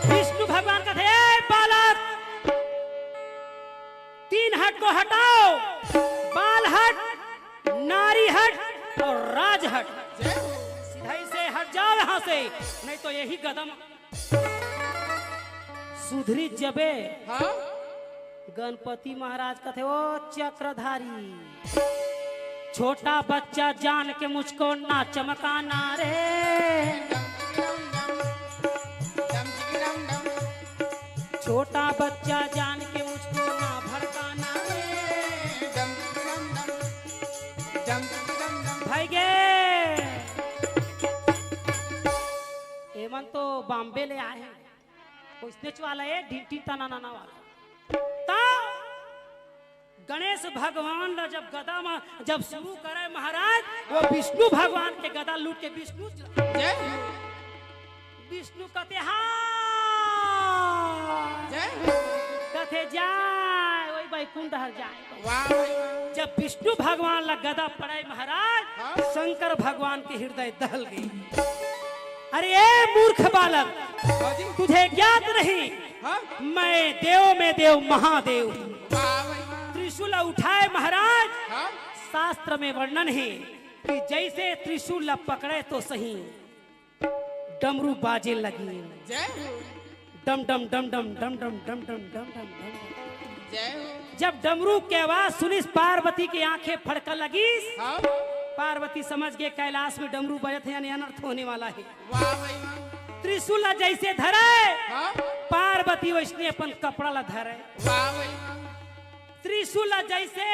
विष्णु भगवान का थे बालक 3 हट को हटाओ, बाल हट, नारी हट और राज हट। जय हो सीधा से हट जाओ यहाँ से, नहीं तो यही कदम सुधरी जबे। हाँ गणपति महाराज का थे वो चक्रधारी, छोटा बच्चा जान के मुझको ना चमकाना रे। डम चिकिरम डम छोटा बच्चा जान के मुझको ना भड़काना रे। डम चिकिरम डम डम भाई गे एमन तो बॉम्बे ले आए हैं, कोई स्नेच वाला है ढीटी तना नाना वाला। ता गणेश भगवान ला जब गदा में जब शुरू करे महाराज, वो विष्णु भगवान के गदा लूट के विष्णु जय हो विष्णु कथे जय हो कथे जाए वही बैकुंठ हर जाए। वाह भाई वाह जब विष्णु भगवान ला गदा पड़े महाराज, हाँ। शंकर भगवान के हृदय दहल गई। अरे ए मूर्ख बालक, हाँ जी तुझे ज्ञात नहीं हाँ मैं देव में देव महादेव हूँ। वाह भाई वाह त्रिशूल उठाए महाराज, हाँ शास्त्र में वर्णन है कि जैसे त्रिशूल ला पकड़े तो सही डमरू बाजे लगी। जय हो डम डम डम डम डम डम डम डम डम डम डम। जय हो जब डमरू के आवाज सुनिस पार्वती की आंखें फड़कन लगी। हाँ पार्वती समझ गए कैलाश में डमरू बजत है यानी अनर्थ होने वाला है। वाह भाई वाह त्रिशूल जैसे धरे हाँ पार्वती वैसने अपन कपड़ा ला धरे। वाह भाई वाह त्रिशूल जैसे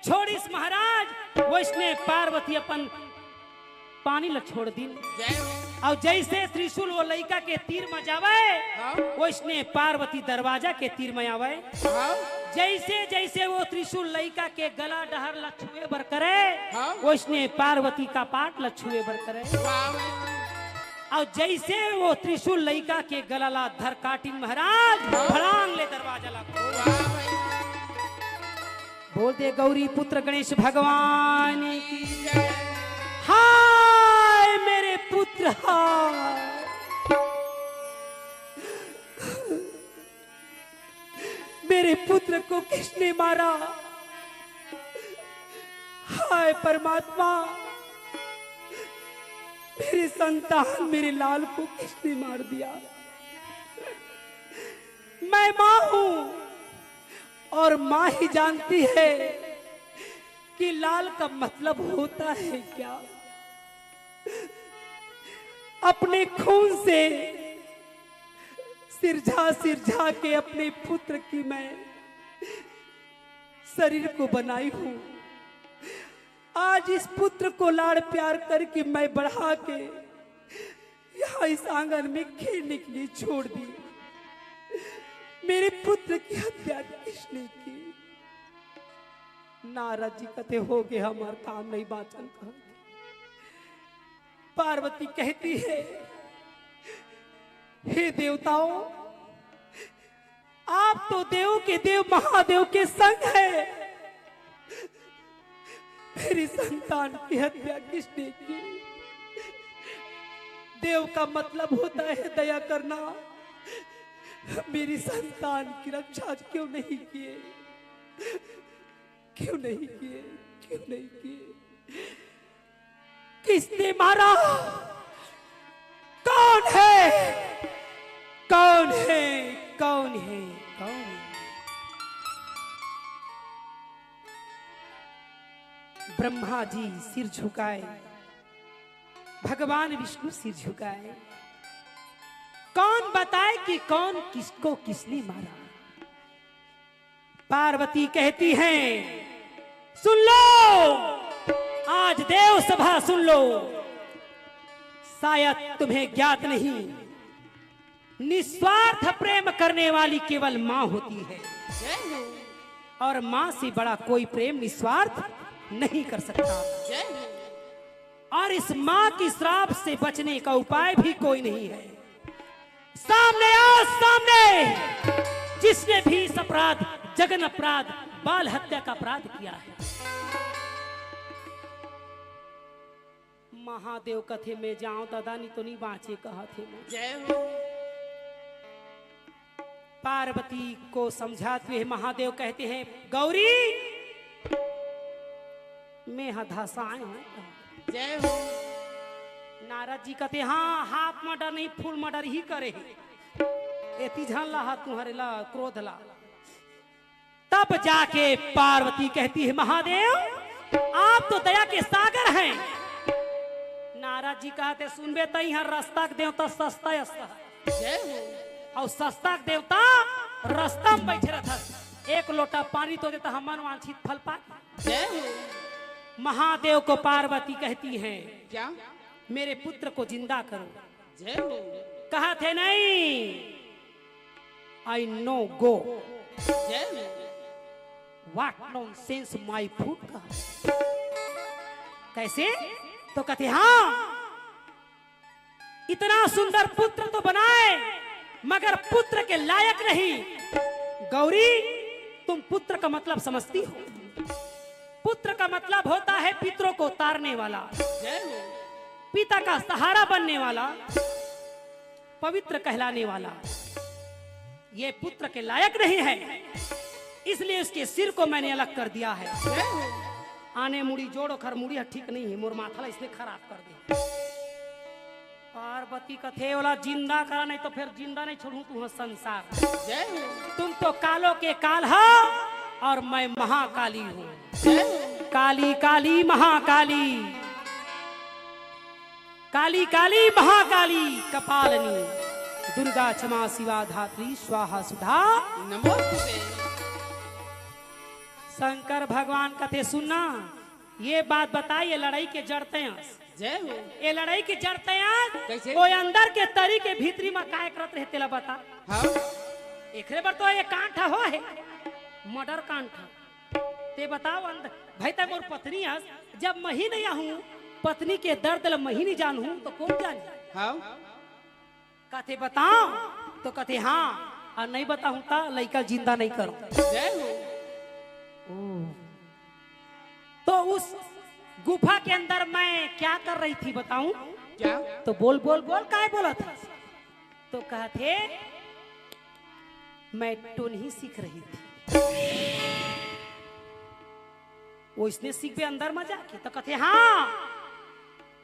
छोड़िस महाराज, वैसने पार्वती अपन पानी ला छोड़ दिन। जय हो और जैसे त्रिशूल वो लड़का के तीर में जावे, हाँ वैसने पार्वती दरवाजा के तीर में आवे। हाँ जैसे जैसे वो त्रिशूल लड़का के गला डहर ला छुए बर करे, हाँ। वैसने पार्वती का पाट ला छुए बर करे। वाह भाई वाह और जैसे वो त्रिशूल लड़का के गला ला धर काटी महाराज, हाँ। भड़ांग ले दरवाजा ला खोल। वाह भाई वाह बोल दे गौरी पुत्र गणेश भगवान की जय हाय मेरे पुत्र हाय। मेरे पुत्र को किसने मारा? हाय परमात्मा, मेरे संतान मेरे लाल को किसने मार दिया? मैं मां हूं और मां ही जानती है कि लाल का मतलब होता है क्या। अपने खून से सिरझा के अपने पुत्र की मैं शरीर को बनाई हूं। आज इस पुत्र को लाड़ प्यार करके मैं बढ़ा के यहाँ इस आंगन में खेलने के लिए छोड़ दी। मेरे पुत्र की हत्या किसने की? नारद जी कहते हो गए हमारा काम नहीं बाचन का। पार्वती कहती है हे देवताओं, आप तो देव के देव महादेव के संग है। मेरी संतान की हत्या किसने की? देव का मतलब होता है दया करना। मेरी संतान की रक्षा क्यों नहीं किए? क्यों नहीं किए? क्यों नहीं किए? किसने मारा? कौन है? कौन है? कौन है? कौन है? ब्रह्मा जी सिर झुकाए, भगवान विष्णु सिर झुकाए। कौन बताए कि कौन किसको किसने मारा। पार्वती कहती हैं, सुन लो, आज देव सभा सुन लो। शायद तुम्हें ज्ञात नहीं, निस्वार्थ प्रेम करने वाली केवल मां होती है, और मां से बड़ा कोई प्रेम निस्वार्थ नहीं कर सकता। और इस मां की श्राप से बचने का उपाय भी कोई नहीं है। सामने आओ, सामने, जिसने भी इस अपराध, जघन अपराध, बाल हत्या का अपराध किया है। महादेव कथे में जाऊं दादा नहीं तो नहीं बाँचे कहा थे। जय हो। पार्वती को समझाते हुए महादेव कहते हैं, गौरी मैं हदासाए हूं। जय हो। नारद जी कहते, हाँ हाफ मर्डर नहीं फुल मर्डर ही करे, एती झन ला तुम्हारे ला क्रोध ला। तब जाके पार्वती कहती है, महादेव आप तो दया के सागर हैं। नारद जी कहते, सुनबे तई हर रास्ता के देवता सस्ता जय हो। और सस्ता के देवता रास्ता में बैठे रहता, एक लोटा पानी तो देता हमन वांछित फल पा। जय हो। महादेव को पार्वती कहती हैं, क्या? मेरे पुत्र को जिंदा करो। जय हो। कहा थे नहीं, आई नो गो। जय हो। व्हाट नॉनसेंस माय फूड का। कैसे? तो कहते हाँ, इतना सुंदर पुत्र तो बनाए मगर पुत्र के लायक नहीं। गौरी तुम पुत्र का मतलब समझती हो? पुत्र का मतलब होता है पितरों को उतारने वाला, पिता का सहारा बनने वाला, पवित्र कहलाने वाला। ये पुत्र के लायक नहीं है, इसलिए उसके सिर को मैंने अलग कर दिया है। आने मुड़ी जोड़ो खर मुड़ी ठीक नहीं है, मोर माथा इसने खराब कर दिया। पार्वती कथे वाला जिंदा करा, नहीं तो फिर जिंदा नहीं छोड़ू तू संसार। तुम तो कालो के काल हो और मैं महाकाली हूँ। काली काली महाकाली, काली काली महाकाली कपालनी, दुर्गा क्षमा शिवा धात्री स्वाहा सुधा नमोस्तुते। शंकर भगवान कथे सुनना, ये बात बताइए लड़ाई के जड़ते हैं। जय हो। ये लड़ाई की जड़ते हैं कैसे? वो अंदर के तरी के भीतरी में काय करत रहते ला बता। हाँ। एकरे बार तो ये कांठा हो है, मर्डर कांठा। ते बताओ अंदर भाई तक मोर पत्नी है, जब मही नहीं आहूं पत्नी के दर्द ल मही नहीं जानूं तो कौन जाने। हाँ। कहते बताओ तो कहते हाँ, और नहीं बताऊं तो लड़का जिंदा नहीं करो। जय हो। तो उस गुफा के अंदर मैं क्या कर रही थी बताऊं? क्या? तो बोल बोल बोल काय बोला था? तो कहते मैं टोन ही सीख रही थी। वो इसने सीख भी अंदर में जाके तो कहते हाँ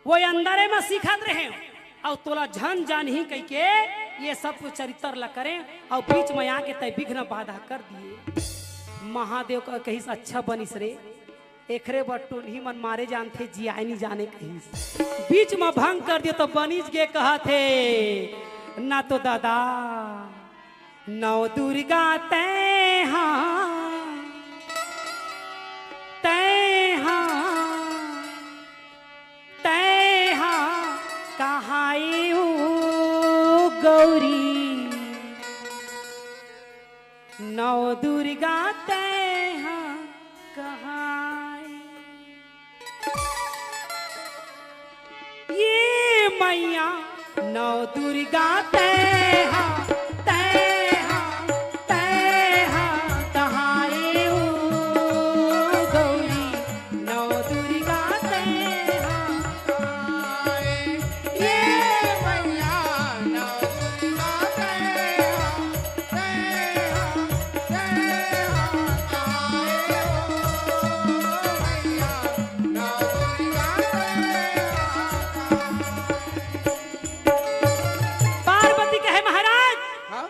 वो अंदर में सीखत रहे और तोला झन जान ही कह के ये सब कुछ चरित्र ला करें और बीच में आके तय विघ्न बाधा कर दिए। महादेव का कहीं से अच्छा बनिस रे, एकरे बटून ही मन मारे जानते जियाए नहीं जाने कहीं बीच में भंग कर दिए तो बनिस गे कहा थे ना तो दादा नौ दुर्गा तय हाँ कहाई गौरी नौ दुर्गा तय हाँ कहाई। ये मैया नौ दुर्गा तय हाँ कहाई गौरी नौ दुर्गा तय हाँ कहाई। ये मैया नौ दुर्गा तय हाँ कहाई मैया नौ दुर्गा पार्वती कहे महाराज हाँ।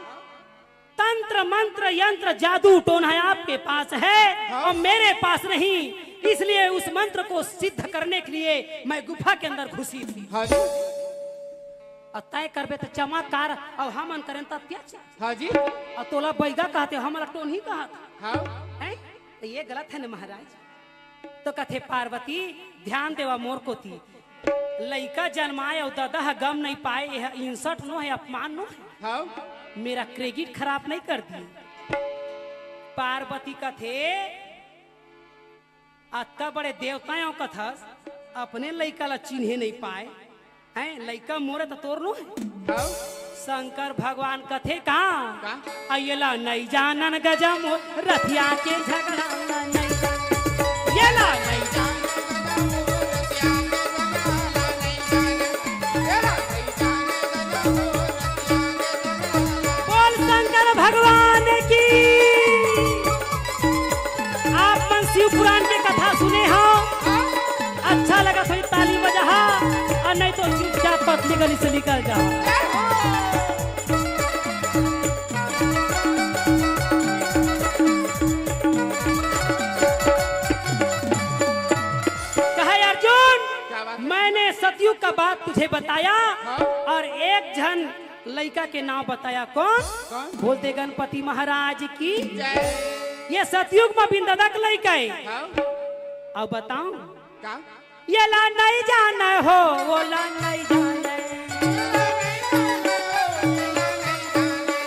तंत्र मंत्र यंत्र जादू टोना आपके पास है और मेरे पास नहीं, इसलिए उस मंत्र को सिद्ध करने के लिए मैं गुफा के अंदर घुसी थी। हाँ जी। और तय करबे तो चमत्कार और हमन करें तो अत्याचार। हाँ जी। और तोला बैगा कहते हमारा टोन ही कहा हाँ। है तो ये गलत है ना महाराज। तो कथे पार्वती ध्यान देवा मोर को थी लइका जन्माए और दादा गम नहीं पाए यह इंसल्ट नो है अपमान नो है। हाँ। मेरा क्रेडिट खराब नहीं कर दी। पार्वती कथे अत्ता बड़े देवताओं कथस अपने लइका ला चिन्हे नहीं पाए हैं लइका मोरे तो तोर नो है। हाँ। शंकर भगवान कथे कहाँ का? अयला नहीं जानन गजम रथिया के झगड़ा नहीं येला नहीं जान बोल शंकर भगवान की। आप मन शिव पुराण के कथा सुने हो अच्छा लगा थोड़ी ताली बजा और नहीं तो चुपचाप पतली गली से निकल जाओ। मैंने सतयुग का बात तुझे बताया और एक जन लड़का के नाम बताया कौन बोलते गणपति महाराज की ये सतयुग में बिंदादा का लड़का है। अब बताऊं ये ला नहीं जाना हो वो ला नहीं जाना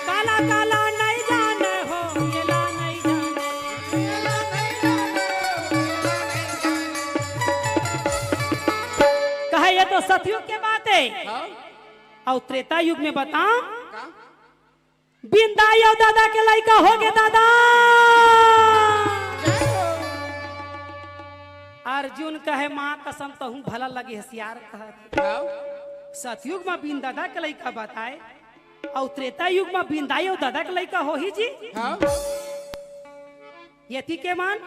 काला काला नहीं जाना हो ये ला नहीं जाना कहे ये तो सतयुग के बात है। और त्रेता युग में बताऊं बिंदा यो दादा के लड़का हो गए दादा। अर्जुन कहे माँ कसम तो हूँ भला लगे होशियार कहा। सतयुग में बिन दादा के लड़का बताए और त्रेता युग में बिंदाई और दादा के लड़का हो ही जी। यति के मान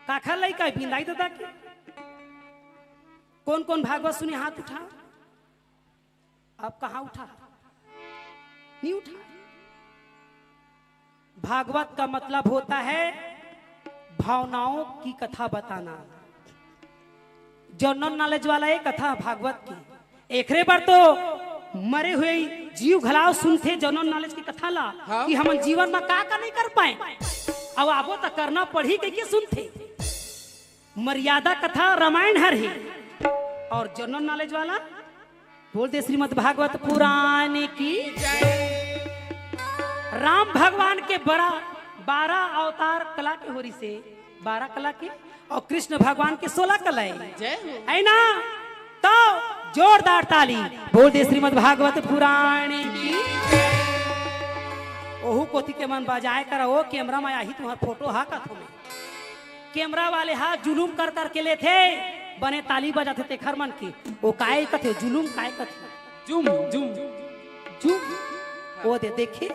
काखा लड़का है बिंदाई दादा के। कौन कौन भागवत सुने हाथ उठा। अब कहाँ उठा नहीं उठा। भागवत का मतलब होता है भावनाओं की कथा बताना। जनरल नॉलेज वाला एक कथा भागवत की एकरे बार तो मरे हुए जीव घलाव सुनते जनरल नॉलेज की कथा ला कि हम जीवन में का नहीं कर पाए अब आबो तो करना पड़ी के सुनते। मर्यादा कथा रामायण हर ही और जनरल नॉलेज वाला बोलते श्रीमद् भागवत पुराण की। राम भगवान के 12 अवतार कला के होरी से 12 कला के और कृष्ण भगवान के 16 कला है ना। तो जोरदार ताली बोल दे श्रीमद् भागवत पुराण की। ओहू कोती के मन बजाए कर ओ कैमरा में आई तुम्हारा फोटो हा का तुम्हें कैमरा वाले हा जुलूम कर करके ले थे बने ताली बजाते थे खरमन की वो काय कथे जुलूम काय कथे जुम जुम जुम वो दे देखे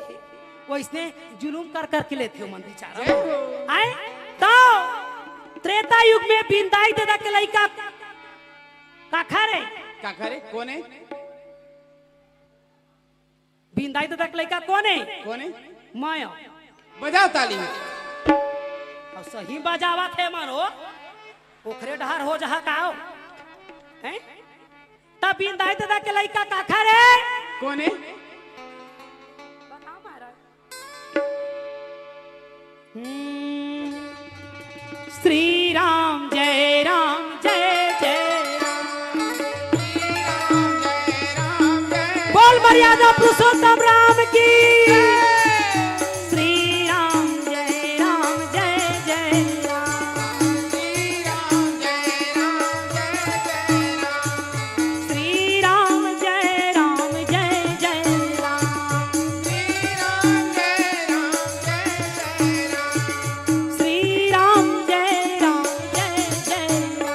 वो इसने जुलूम कर करके लेते हो मन बेचारा आए। तो त्रेता युग में बिंदाई दादा के लड़का काखरे कौन है बिंदाई दादा के लड़का कौन है माया बजाओ ताली और सही बजावा थे मानो ओखरे ढार हो जहा काओ हैं तब बिंदाई दादा के लड़का काखरे कौन है श्री राम जय राम जय जय राम बोल मर्यादा पुरुषोत्तम राम की। श्री राम जय राम जय जय राम श्री राम जय राम जय जय राम श्री राम जय राम जय जय राम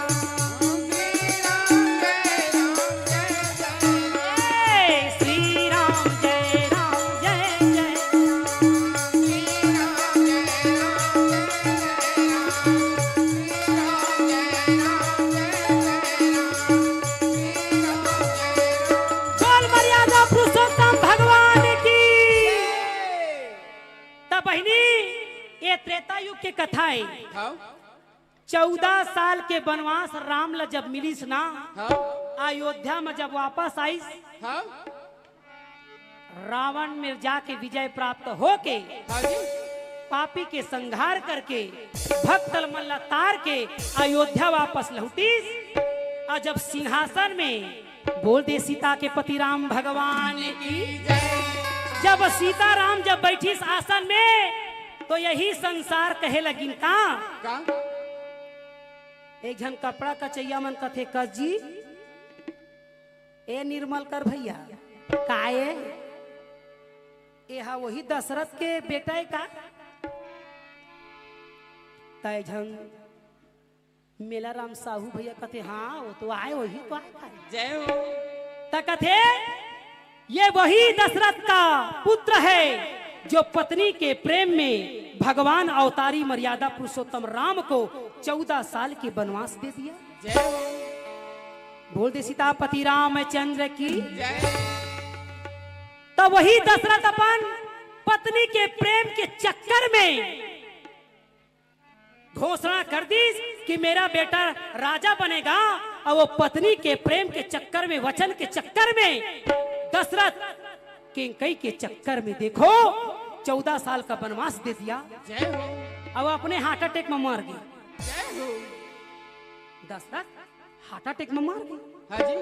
श्री राम जय राम जय जय बोल मर्यादा पुरुषोत्तम भगवान की। तब बहनी ये त्रेता युग की कथा है। 14 साल के वनवास राम ला जब मिलीस ना अयोध्या में जब वापस आई, हाँ रावण में जाके विजय प्राप्त होके हाँ जी पापी के संहार करके भक्तल मल्ला तार के अयोध्या वापस लौटी। और जब सिंहासन में बोल दे सीता के पति राम भगवान की जय। जब सीता राम जब बैठी इस आसन में तो यही संसार कहे लगिन का का एक जन कपड़ा कचैया मन कथे कस जी ए निर्मल कर भैया काए यहा वही दशरथ के बेटा है का तय झन मेला राम साहू भैया कथे हाँ वो तो आए वही तो आए जय हो। त कथे ये वही दशरथ का पुत्र है जो पत्नी के प्रेम में भगवान अवतारी मर्यादा पुरुषोत्तम राम को 14 साल के वनवास दे दिया। जय हो। बोल दे सीतापति रामचंद्र की जय। तो वही दशरथ अपन पत्नी के प्रेम के चक्कर में घोषणा कर दी कि मेरा बेटा राजा बनेगा और वो पत्नी के प्रेम के चक्कर में वचन के चक्कर में दशरथ कैकेयी के चक्कर में देखो 14 साल का वनवास दे दिया। जय हो। अब अपने हार्ट अटैक में मर गई। जय हो। दशरथ हार्ट अटैक में मर गई। हाँ जी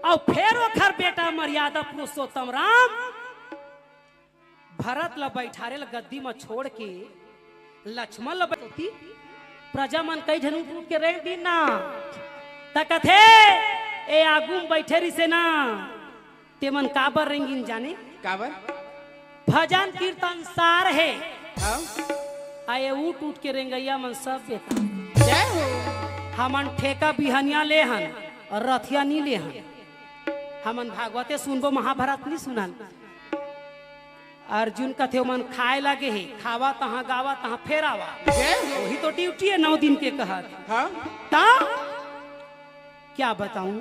और फिर वो घर बेटा मर्यादा पुरुषोत्तम राम भरत ला बैठारे ला गद्दी में छोड़ के लक्ष्मण ला बैठी प्रजा मन कई झन उठ के रह दी ना तकथे ए आगू बैठे रही से ना ते मन काबर रेंगिन जाने काबर भजन कीर्तन सार है हाँ आए उठ उठ के रेंगैया मन सब बेटा जय हो। हमन ठेका बिहनिया ले हन और रथिया नहीं ले हन हमन भागवते सुनबो महाभारत नहीं सुनल अर्जुन कथे मन खाए लगे है खावा तहाँ गावा तहाँ फेर आवा जय हो। वही तो ड्यूटी है 9 दिन के कहत हाँ ता क्या बताऊं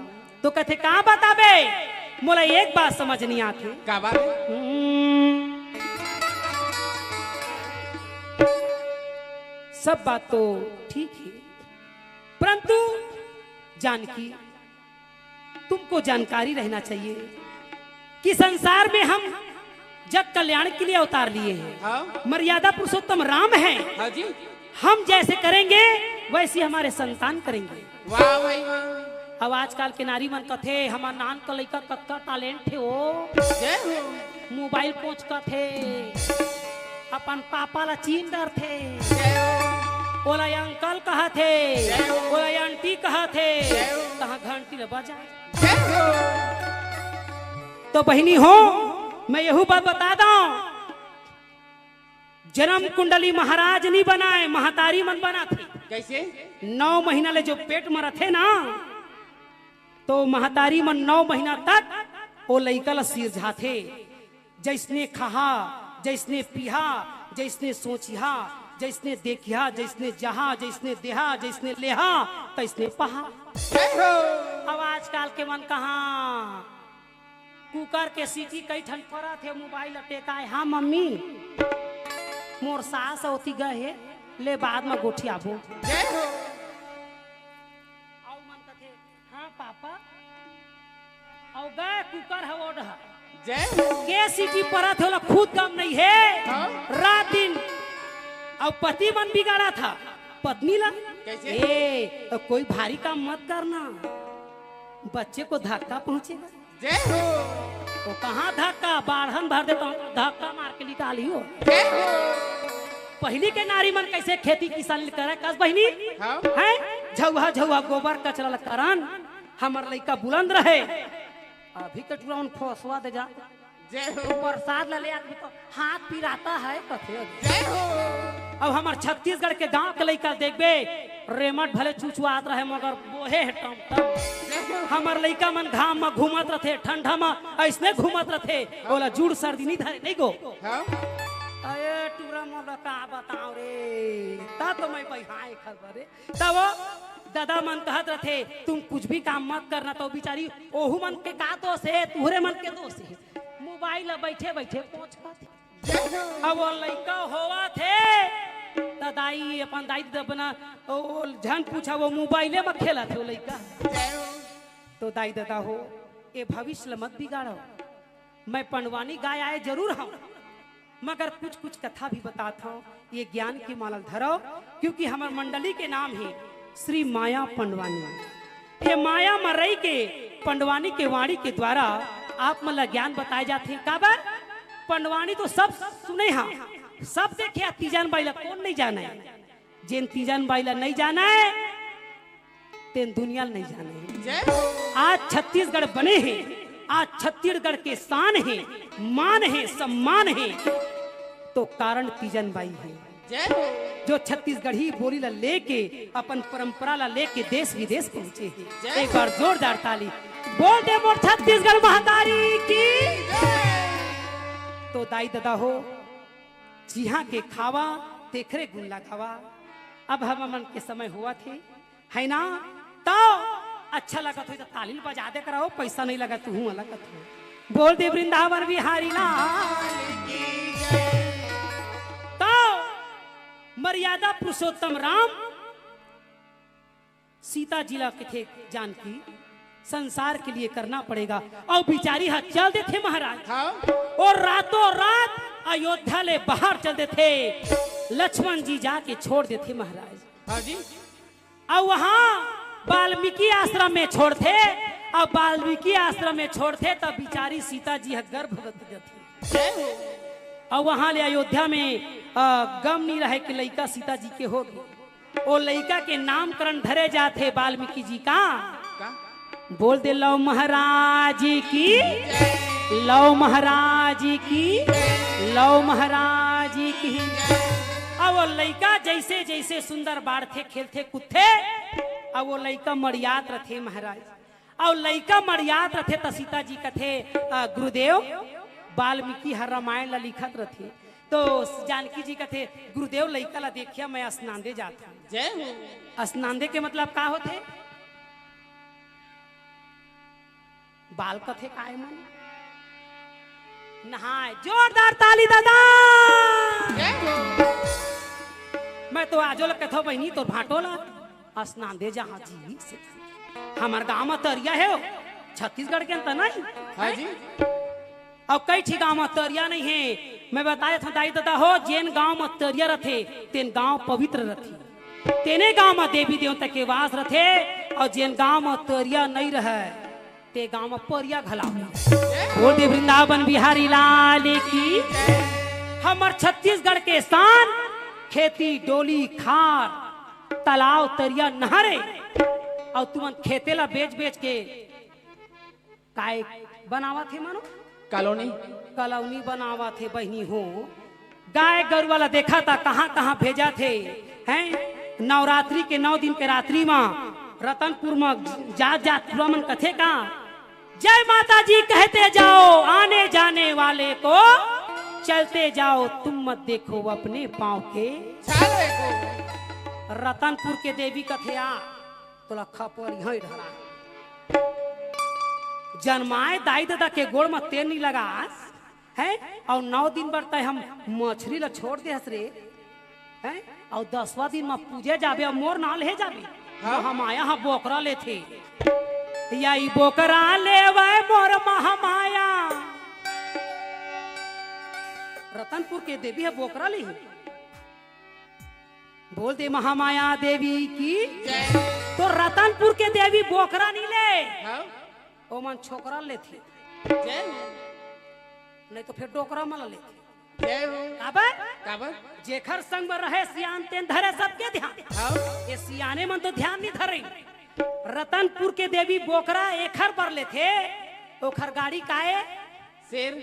तो कथे कहाँ बताबे मोला एक बात समझ नहीं आती। काबर सब बात तो ठीक है परंतु जानकी तुमको जानकारी रहना चाहिए कि संसार में हम जग कल्याण के लिए अवतार लिए हैं। हाँ मर्यादा पुरुषोत्तम राम है। हाँ जी हम जैसे करेंगे वैसे हमारे संतान करेंगे। वाह भाई वाह। अब आजकल के नारी मन कथे हमार नान का लड़का कतका टैलेंट थे ओ जय हो। मोबाइल पहुंच का थे अपन पापा ला चीन डर थे जय हो। ओला अंकल कहा थे जय हो। ओला आंटी कहा थे जय हो। कहा घंटी बजा। जय हो। तो बहनी हो मैं यही बात बता दूं जन्म कुंडली महाराज नहीं बनाए महतारी मन बना थी। कैसे 9 महीना ले जो पेट में रथे ना तो महतारी मन 9 महीना तक वो लइका ला सिरझा थे जैसने खहा जैसने पिहा जैसने सोचिहा जैसने देखिया जैसने जहा जैसने देहा जैसने लेहा तैसने पहा। जय हो। अब आजकल के मन कहाँ कुकर के सीटी कई ठन पड़ा थे मोबाइल टेकाए हाँ मम्मी मोर सास होती गए ले बाद में गोठी आबो। जय हो। आओ मन कथे हाँ पापा आओ गए कुकर हवोड जय हो। के सीटी पड़ा थे ओला खुद काम नहीं है। हाँ? रात दिन और पति मन बिगाड़ा था पत्नी ला कैसे? ए तो कोई भारी काम मत करना बच्चे को धक्का पहुंचेगा। जय हो। वो कहाँ धक्का बाढ़न भर देता हूँ धक्का मार के निकाली हो। जय हो। पहली के नारी मन कैसे खेती किसानी करे कस बहनी हाँ? है झौहा झौहा गोबर कचरा करन हमार लड़का बुलंद रहे अभी तो टूराउन फसवा दे जा। जय हो। प्रसाद ले आदमी तो हाथ पिराता है कथे। जय हो। अब हमार छत्तीसगढ़ के गांव के लड़का देखबे रेमट भले चुचुआत रहे मगर बोहे है टम टम। हमार लड़का मन घाम में घूमत रथे ठंडा में ऐसने घूमत रथे बोला जुड़ सर्दी नहीं धरे नहीं गो। हाँ? अरे टूरा मोला का बताओ रे ता तो मैं बहाए खबर रे तब दादा मन कहत रथे तुम कुछ भी काम मत करना तो बेचारी ओहू मन के का दोष है तुहरे मन के दोष है मोबाइल बैठे बैठे पहुंच का अब वो लड़का होवा थे तो दाई अपन दाई अपना झन पूछा वो मोबाइले में खेला थे वो लड़का। जय हो। तो दाई दादा हो ये भविष्य मत बिगाड़ो। मैं पंडवानी गाय आए जरूर हूँ, मगर कुछ कुछ कथा भी बताता हूँ, ये ज्ञान की माला धरो, क्योंकि हमारे मंडली के नाम है श्री माया पंडवानी। ये माया मरई के पंडवानी के वाणी के द्वारा आप मतलब ज्ञान बताए जाते हैं। काबर पंडवानी तो सब सुने हाँ, सब देखे, तीजन बाइला कौन नहीं जाना है? जिन तीजन बाइला नहीं जाना है तेन दुनिया नहीं जाने है। आज छत्तीसगढ़ बने हैं, आज छत्तीसगढ़ के शान है, मान है, सम्मान है, तो कारण तीजन बाई है, जो छत्तीसगढ़ी बोली ला लेके अपन परंपरा ला लेके देश विदेश पहुंचे हैं। एक बार जोरदार ताली बोल दे मोर छत्तीसगढ़ महातारी की। तो दाई दादा हो जिहा के खावा तेखरे गुण लगावा। अब हम मन के समय हुआ थे है ना, तो अच्छा लगा तो ताली बजा दे कराओ, पैसा नहीं लगा तू हूँ अलग हो। बोल दे वृंदावन बिहारी लाल की जय। तो मर्यादा पुरुषोत्तम राम सीता जिला के थे जानकी, संसार के लिए करना पड़ेगा, और बिचारी हाथ चल दे थे महाराज। और रातों रात अयोध्या ले बाहर चल दे थे, लक्ष्मण जी जाके छोड़ देते महाराज। हाँ जी। और वहां वाल्मीकि आश्रम में छोड़ते, अब वाल्मीकि आश्रम में छोड़ते तब बिचारी सीता जी गर्भवती थी। और वहां ले अयोध्या में गम नहीं रहे कि लड़का सीता जी के हो गए। वो लड़का के नामकरण धरे जाते वाल्मीकि जी का। बोल दे लव महाराज की, लव महाराज की, लव महाराज की। अब वो लड़का जैसे जैसे सुंदर बाढ़ थे, खेलते कूदते, अब वो लड़का मरियात रथे महाराज। और लड़का मरियात रथे तो सीता जी कथे गुरुदेव वाल्मीकि हर रामायण ला लिखत रथे, तो जानकी जी कथे गुरुदेव लड़का ला देखिया मैं स्नान दे जाता हूँ। स्नान दे के मतलब का होते? बाल कथे काय मन नहाए। जोरदार ताली दादा। मैं तो आजो लग कथो बहनी तो भाटो ला स्नान दे जहाँ जी से। हमार गाँव में तरिया है, छत्तीसगढ़ के अंतर नहीं। हाँ जी। अब कई ठीक गाँव में तरिया नहीं है। मैं बताया था दाई दादा हो, जेन गाँव में तरिया रथे तेन गाँव पवित्र रथे, तेने गाँव में देवी देवता के वास रथे। और जेन गाँव में तरिया नहीं रहे ते गाँव में परिया घलावला। बोल दे वृंदावन बिहारी लाल की। हमर छत्तीसगढ़ के शान खेती डोली खार तालाब तरिया नहरे, और तुमन खेते ला बेच बेच के काय बनावा थे मानो कॉलोनी कॉलोनी बनावा थे बहनी हो। गाय गरु वाला देखा था कहाँ कहाँ भेजा थे हैं। नवरात्रि के 9 दिन के रात्रि में रतनपुर में जात जात मन कथे का जय माता जी कहते जाओ, आने जाने वाले को चलते जाओ, तुम मत देखो अपने पाँव के। रतनपुर के देवी कथया तो लखा पर यही रहा जन्माए दाई दादा के गोड़ में तेल नहीं लगा है। और 9 दिन बढ़ता है हम मछली ला छोड़ दे हसरे है। और 10वां दिन में पूजे जाबे और मोर ना ले जाबे। हाँ? हम आया हाँ बोकरा ले थे, यही बोकरा ले वह मोर महामाया। रतनपुर के देवी है बोकरा ले। बोल दे महामाया देवी की। तो रतनपुर के देवी बोकरा नहीं ले, ओ मन छोकरा ले थे, नहीं तो फिर डोकरा मला ले थे। जेखर संग में रहे सियान तेन धरे सबके ध्यान। ये सियाने मन तो ध्यान नहीं धरे। रतनपुर के देवी बोकरा एखर पर ले थे, ओखर गाड़ी काए शेर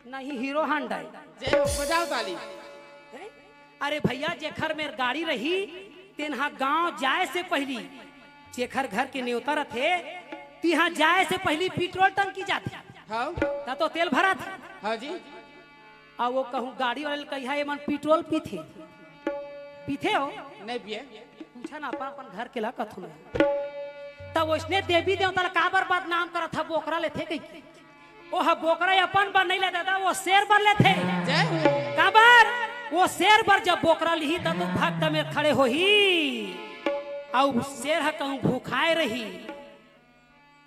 नहीं हीरो हांडा। बजाओ ताली। अरे भैया जेखर में गाड़ी रही तेनहा गांव जाए से पहली जेखर घर के न्योता रथे तिहा जाए से पहली पेट्रोल टंकी जाती। हाँ तो तेल भरा था। हाँ जी। और वो कहूँ गाड़ी वाले कहिया ये मन पेट्रोल पीथे पीथे हो नहीं पिए, पूछा ना अपन घर के ला कथु में। तब उसने देवी देवता ला काबर बदनाम करा था बोकरा ले थे कहीं। वो हा बोकरा अपन बर नहीं ले दादा, वो शेर बर ले थे। काबर वो शेर बर जब बोकरा ली तब तो भक्त में खड़े हो ही। और शेर हा कहूँ भूखाए रही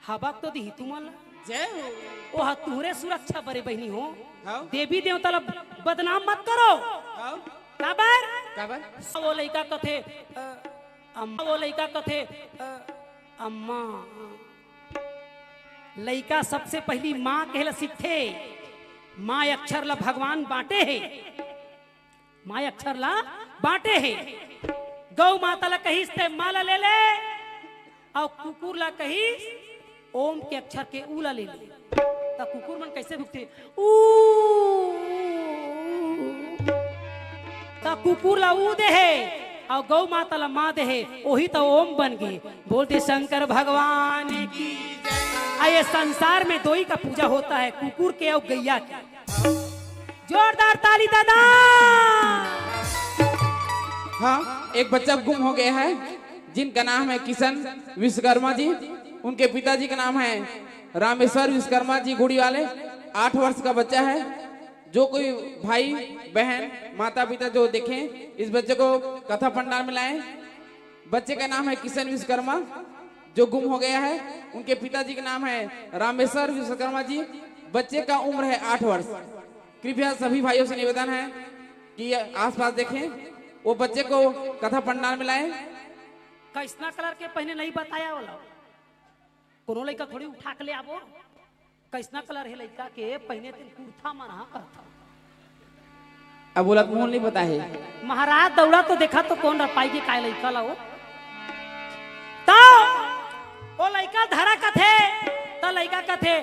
हवा तो दी तुमल जय हो। ओह तुहरे सुरक्षा बरे बहनी हो हाँ। देवी देवता ला बदनाम मत करो हाँ। काबर काबर वो लड़का कथे अम्मा वो लड़का कथे अम्मा लड़का सबसे पहली माँ कहला सीखे माँ अक्षर ला भगवान बांटे है माँ अक्षर ला बांटे है गौ माता ला कही से माला ले ले और कुकुर ला कही ओम के अक्षर के ऊ ला ले ले तो कुकुर मन कैसे भुगते ऊ तो कुकुर ला ऊ दे है और गौ माता ला माँ दे है वही तो ओम बन गए बोलते शंकर भगवान की ये संसार में दो ही का पूजा होता है कुकुर के और गैया के जोरदार ताली दादा। हाँ, एक बच्चा गुम हो गया है जिनका नाम है किशन विश्वकर्मा जी। उनके पिताजी का नाम है रामेश्वर विश्वकर्मा जी गुड़ी वाले। 8 वर्ष का बच्चा है। जो कोई भाई बहन माता पिता जो देखें इस बच्चे को कथा पंडाल में लाएं। बच्चे का नाम है किशन विश्वकर्मा जो गुम हो गया है। उनके पिताजी का नाम है रामेश्वर विश्वकर्मा जी। बच्चे का उम्र है 8 वर्ष। कृपया सभी भाइयों से निवेदन है कि आसपास देखें, वो बच्चे को कथा पंडाल में लाएं। कैसना कलर के पहने नहीं बताया वाला कोनो लड़का थोड़ी उठा के ले आवो कैसना कलर है लड़का के पहने तीन कुर्ता मना करता अब बोला मोहन नहीं पता है। महाराज दौड़ा तो देखा तो कौन रपाई के काय लड़का ला तो वो लड़का धरा कथे तो लड़का कथे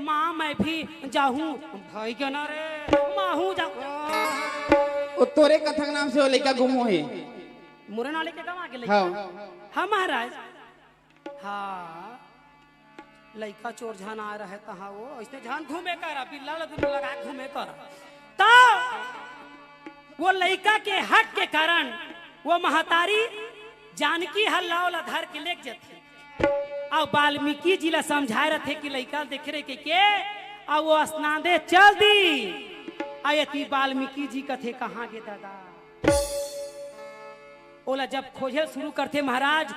माँ मैं भी जाऊं भाई के ना रे माँ हूँ जाऊं। वो तोरे कथा के नाम से वो लड़का गुम हो है। मुरे नाले के गाँव आगे लड़का हाँ महाराज हाँ लड़का चोर झान आ रहा है कहाँ वो ऐसे झान घूमे कर बिल्ला लगा घूमे कर तो वो लड़का के हक के कारण वो महतारी जानकी हल्ला धर के ले जाती और वाल्मीकि जी ला समझाए रहे कि लड़का देख रहे के और वो स्नान दे चल दी आयती वाल्मीकि जी कथे कहाँ गे दादा ओला जब खोजे शुरू करते महाराज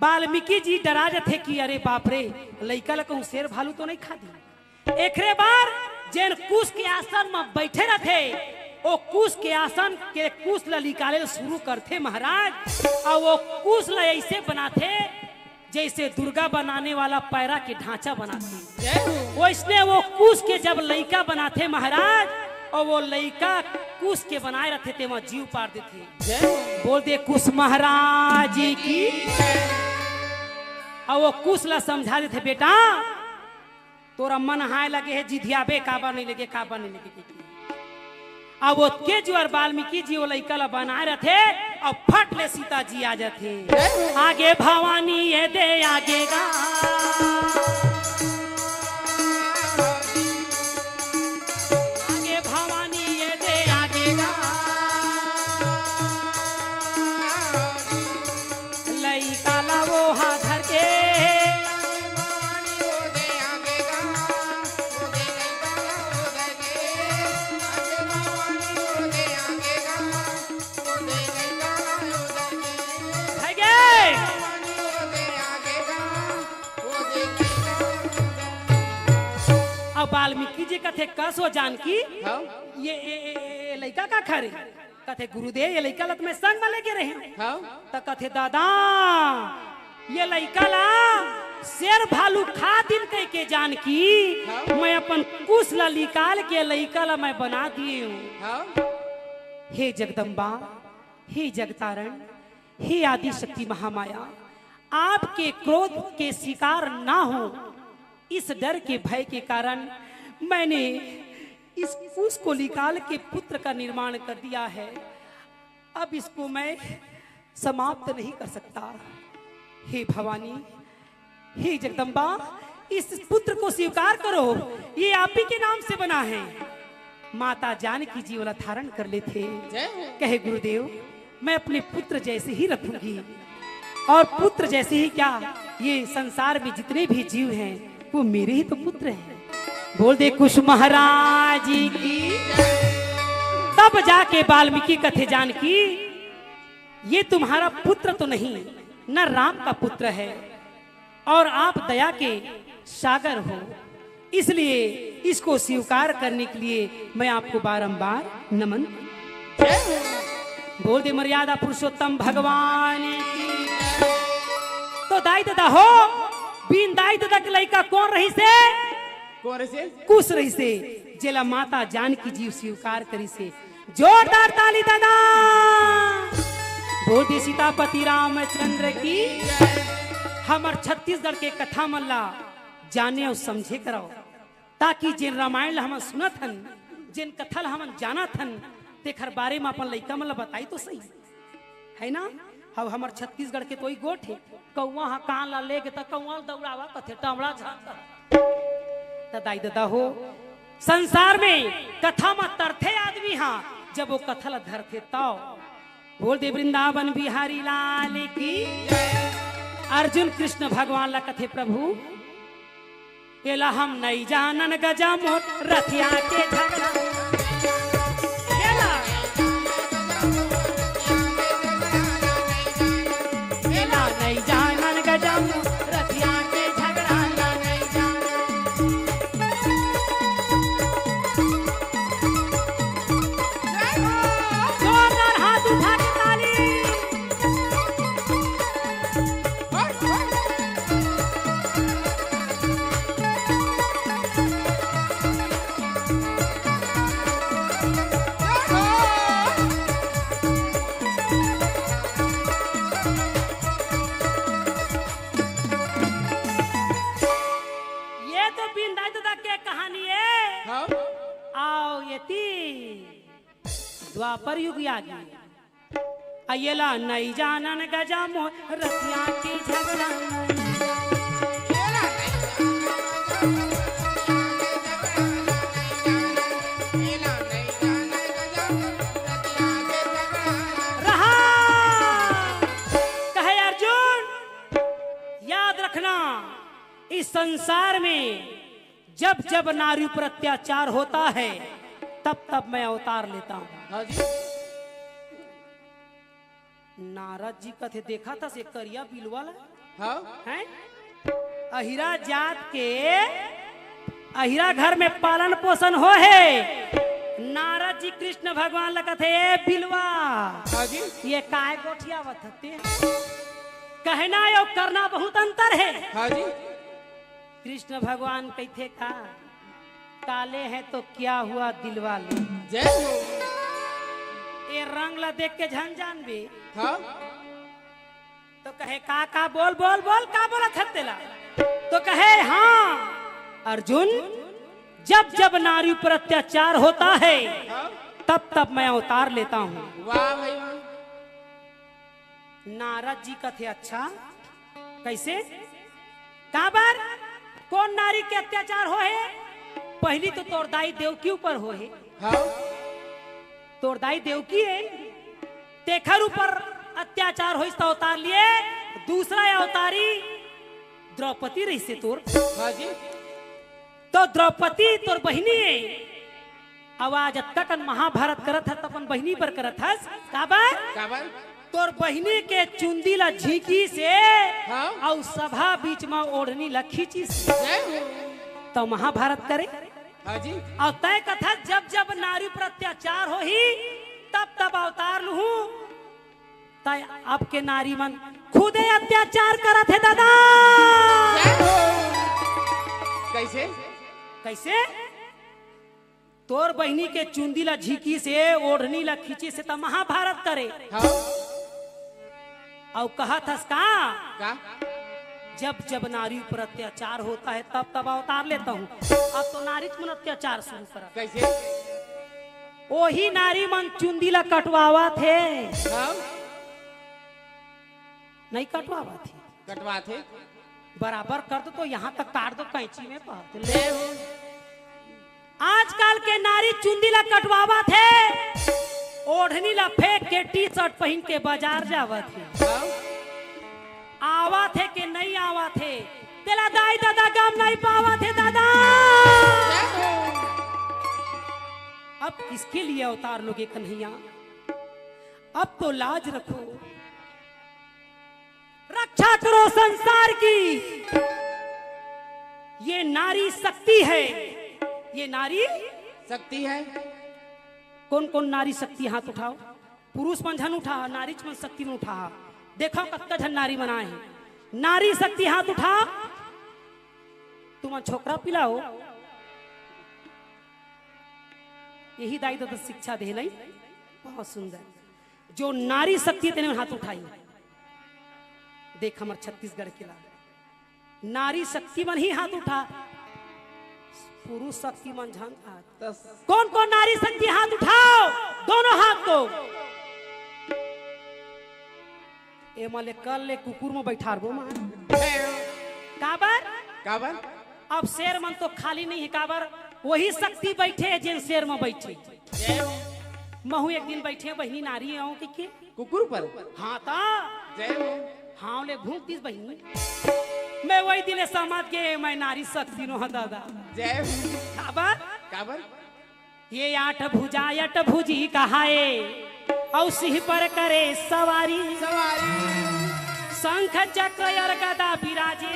वाल्मीकि जी डरा जाते कि अरे बाप रे लड़का ला कहूँ शेर भालू तो नहीं खा दी। एकरे बार जैन कुश के आसन में बैठे रहते वो कुश के आसन के कुश ला निकाले शुरू करते महाराज और वो कुश ला ऐसे बनाते जैसे दुर्गा बनाने वाला पैरा के ढांचा बनाते वैसने वो कुश के जब लड़का बनाते महाराज और वो लड़का कुश के बनाए रहते थे वहां जीव पार देते बोल दे कुश महाराज की। और वो कुश ला समझा देते बेटा तोरा मन हाय लगे है जिधियाबे काबा नहीं लगे काबा नहीं लगे। अब वो के जो और वाल्मीकि जी वो लड़का ला बनाए रहते और फट ले सीता जी आ जाते आगे भवानी ये दे आगे गा आगे भवानी ये दे आगे गा लड़का ला वो हाथ धर के वाल्मीकि जी कथे कसो जानकी ये लड़का का खरे कथे गुरुदेव ये लड़का ला तुम्हें संग में लेके रहे तो कथे दादा ये लड़का ला शेर भालू खा दिन कह के जानकी मैं अपन कुश ला निकाल के लड़का ला मैं बना दिए हूँ। हे जगदम्बा हे जगतारण हे आदि शक्ति महामाया आपके क्रोध के शिकार ना हो इस डर के भय के कारण मैंने इस कुश को निकाल के पुत्र का निर्माण कर दिया है। अब इसको मैं समाप्त नहीं कर सकता। हे भवानी हे जगदम्बा इस पुत्र को स्वीकार करो ये आप ही के नाम से बना है। माता जानकी जी वाला धारण कर लेते कहे गुरुदेव मैं अपने पुत्र जैसे ही रखूंगी और पुत्र जैसे ही क्या ये संसार में जितने भी जीव हैं वो मेरे ही तो पुत्र हैं। बोल दे कुश महाराज की। तब जाके वाल्मीकि कथे जानकी ये तुम्हारा पुत्र तो नहीं न राम का पुत्र है और आप दया के सागर हो, इसलिए इसको स्वीकार करने के लिए मैं आपको बारंबार नमन। बोल दे मर्यादा पुरुषोत्तम भगवान की। तो दाई दादा हो, बिन दाई दादा के लड़का कौन रही से? कौन से? कुछ रही से जेला माता जानकी जीव स्वीकार करी से। जोरदार ताली दादा। बोल दे सीतापति रामचंद्र की। हमार छत्तीसगढ़ के कथा मल्ला जाने और समझे कराओ, ताकि जिन रामायण हम सुनत हन, जिन कथल हम जानत हन, तेखर बारे में अपन लइका मन बताई तो सही है ना। अब हमार छत्तीसगढ़ के कोई गोठ है, कौआ हा कान ला लेके त कौआ दौड़ावा कथे टमड़ा झांका। त दाई दादा हो, संसार में कथा में तरथे आदमी हा, जब वो कथल धरथे तो। बोल दे वृंदावन बिहारी लाल की। अर्जुन कृष्ण भगवान ला कथे प्रभु, एला हम नहीं जानन गजा मोट रथिया के झगड़ा। एला नहीं जानन गजा मोट रथिया के झगड़ा ला नहीं जान। जोरदार हाथ उठा के ताली। द्वापर युग आगे अयला नहीं जानन गजा मोह रतिया की झगड़ा। रहा कहे अर्जुन, याद रखना इस संसार में जब जब नारी पर अत्याचार होता है, तब तब मैं अवतार लेता हूँ। हाँ जी। नारद जी कथे देखा था से करिया बिलवाला हाँ? हैं? अहिरा जात के अहिरा घर में पालन पोषण हो है। नारद जी कृष्ण भगवान लगा थे बिलवा। हाँ जी। ये काय गोठिया बथते कहना और करना बहुत अंतर है। हाँ जी। कृष्ण भगवान कहते का काले हैं तो क्या हुआ दिलवा ले। जय हो। ये रंग ला देख के झन जान भी। हाँ? तो कहे का बोल बोल बोल का बोला थतेला। तो कहे हाँ अर्जुन, जब जब नारी पर अत्याचार होता है, हाँ? तब तब मैं अवतार लेता हूँ। वाह भाई वाह। नारद जी कथे अच्छा कैसे? कहाँ पर कौन नारी के अत्याचार हो है? पहली तो तोरदाई देवकी ऊपर हो है। हाँ? तोरदाई देवकी है, तेखर ऊपर अत्याचार हो इसका अवतार लिए। दूसरा अवतारी द्रौपदी रही से तोर। हाँ जी। तो द्रौपदी तोर बहिनी है। आवाज तक महाभारत करत है तपन बहिनी पर करत है। काबर? तोर बहिनी के चुंदी ला झीकी से हाँ? और सभा बीच में ओढ़नी ला खींची से। जय हो। तो महाभारत करे। हाँ जी। और तय कथा जब जब नारी पर अत्याचार हो ही, तब तब अवतार लू। तय आपके नारी मन खुदे अत्याचार करत है दादा। जय हो। कैसे? कैसे? तोर बहिनी के चुंदी ला झीकी से ओढ़नी ला खींची से तो महाभारत करे। हाँ? और कहा था का? जब जब नारी पर अत्याचार होता है तब तब अवतार लेता हूँ। अब तो नारी मन अत्याचार शुरू करा। कैसे? वही नारी मन चुंदी ला कटवावा थे। हाँ? नहीं कटवावा थी, कटवा थे। बराबर कर दो तो यहाँ तक काट दो कैंची में पाते। जय हो। आजकल के नारी चुंदी ला कटवावा थे, ओढ़नी ला फेंक के टी शर्ट पहन के बाजार जावा थे। हाँ? आवा थे कि नहीं आवा थे, तेला दाई दादा गम नहीं पावा थे दादा। जय हो। अब किसके लिए अवतार लोगे कन्हैया? अब तो लाज रखो, रक्षा करो संसार की। ये नारी शक्ति है, ये नारी शक्ति है। कौन कौन नारी शक्ति हाथ उठाओ। पुरुष मन झन उठा, नारी मन शक्ति में उठा। देखो कत्ता झन नारी बनाए हैं। नारी शक्ति हाथ उठा। तुम छोकरा पिलाओ, यही दाई तो शिक्षा दे नहीं। बहुत सुंदर जो नारी शक्ति तेने हाथ उठाई। देख हमारे छत्तीसगढ़ के ला नारी शक्ति मन ही हाथ उठा, पुरुष शक्ति मन झन हाथ। कौन कौन नारी शक्ति हाथ उठाओ, दोनों हाथ को। ए मले कल ले कुकुर में बैठारबो मां। काबर काबर अब शेर मन तो खाली नहीं है। काबर वही शक्ति बैठे है जिन शेर में बैठे। महू एक दिन बैठे बहनी नारी आओ के कुकुर पर। हाँ ता जय हो। हाँ ले भूख दिस बहनी। मैं वही दिन समाज के मैं नारी शक्ति नो दादा। जय हो। काबर काबर ये 8 भुजा 8 भुजी कहाए और सिंह पर करे सवारी। सवारी शंख चक्र और गदा बिराजे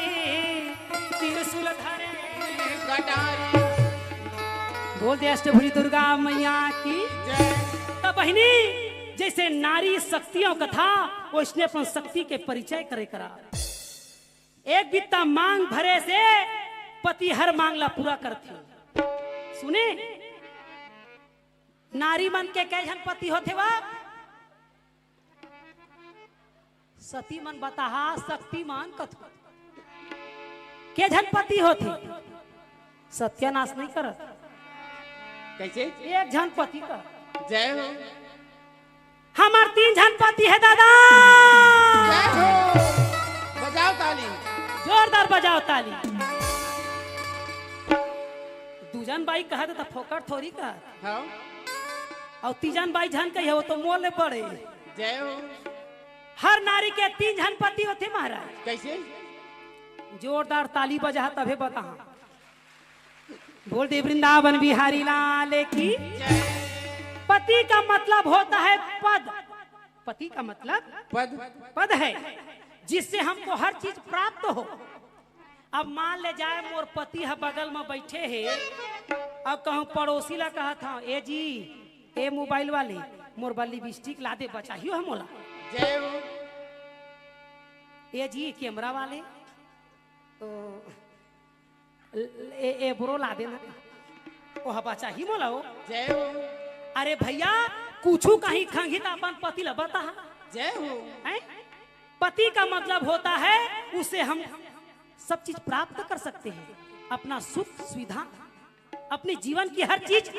त्रिशूल धरे कटारी। बोल दे अष्टभुजी दुर्गा मैया की जय। तो बहनी जैसे नारी शक्तियों का था वो इसने अपन शक्ति के परिचय करे करा। एक बित्ता मांग भरे से पति हर मांग ला पूरा करते। सुने नारी मन के कैसन पति होते वा। सती मन बताहा शक्तिमान कथु के झन पति होते। सत्यानाश नहीं करत। कैसे एक झन पति का। जय हो। हमार 3 झन पति है दादा। जय हो। बजाओ ताली। जोरदार बजाओ ताली। दूजन बाई कहा था फोकट थोड़ी का। हाँ। और तीजन बाई झन कही हो तो मोल पड़े। जय हो। हर नारी के 3 झन पति होते महाराज। कैसे जोरदार ताली बजा तभे बता। बोल दे वृंदावन बिहारी लाल की। पति का मतलब होता है पद। पति का मतलब पद है जिससे हमको हर चीज प्राप्त हो। अब मान ले जाए मोर पति है बगल में बैठे है। अब कहूँ पड़ोसी ला कहा था ए जी ए मोबाइल वाले मोर बल्ली लिपस्टिक ला दे बचाइयो हम मोला। जय हो। ए जी कैमरा वाले तो ए ब्रो ला देना वो बचा ही मोला हो। जय हो। अरे भैया कुछ कहीं खंगी तो अपन पति ला बता। जय हो। पति का मतलब होता है उसे हम सब चीज प्राप्त कर सकते हैं। अपना सुख सुविधा अपने जीवन की हर चीज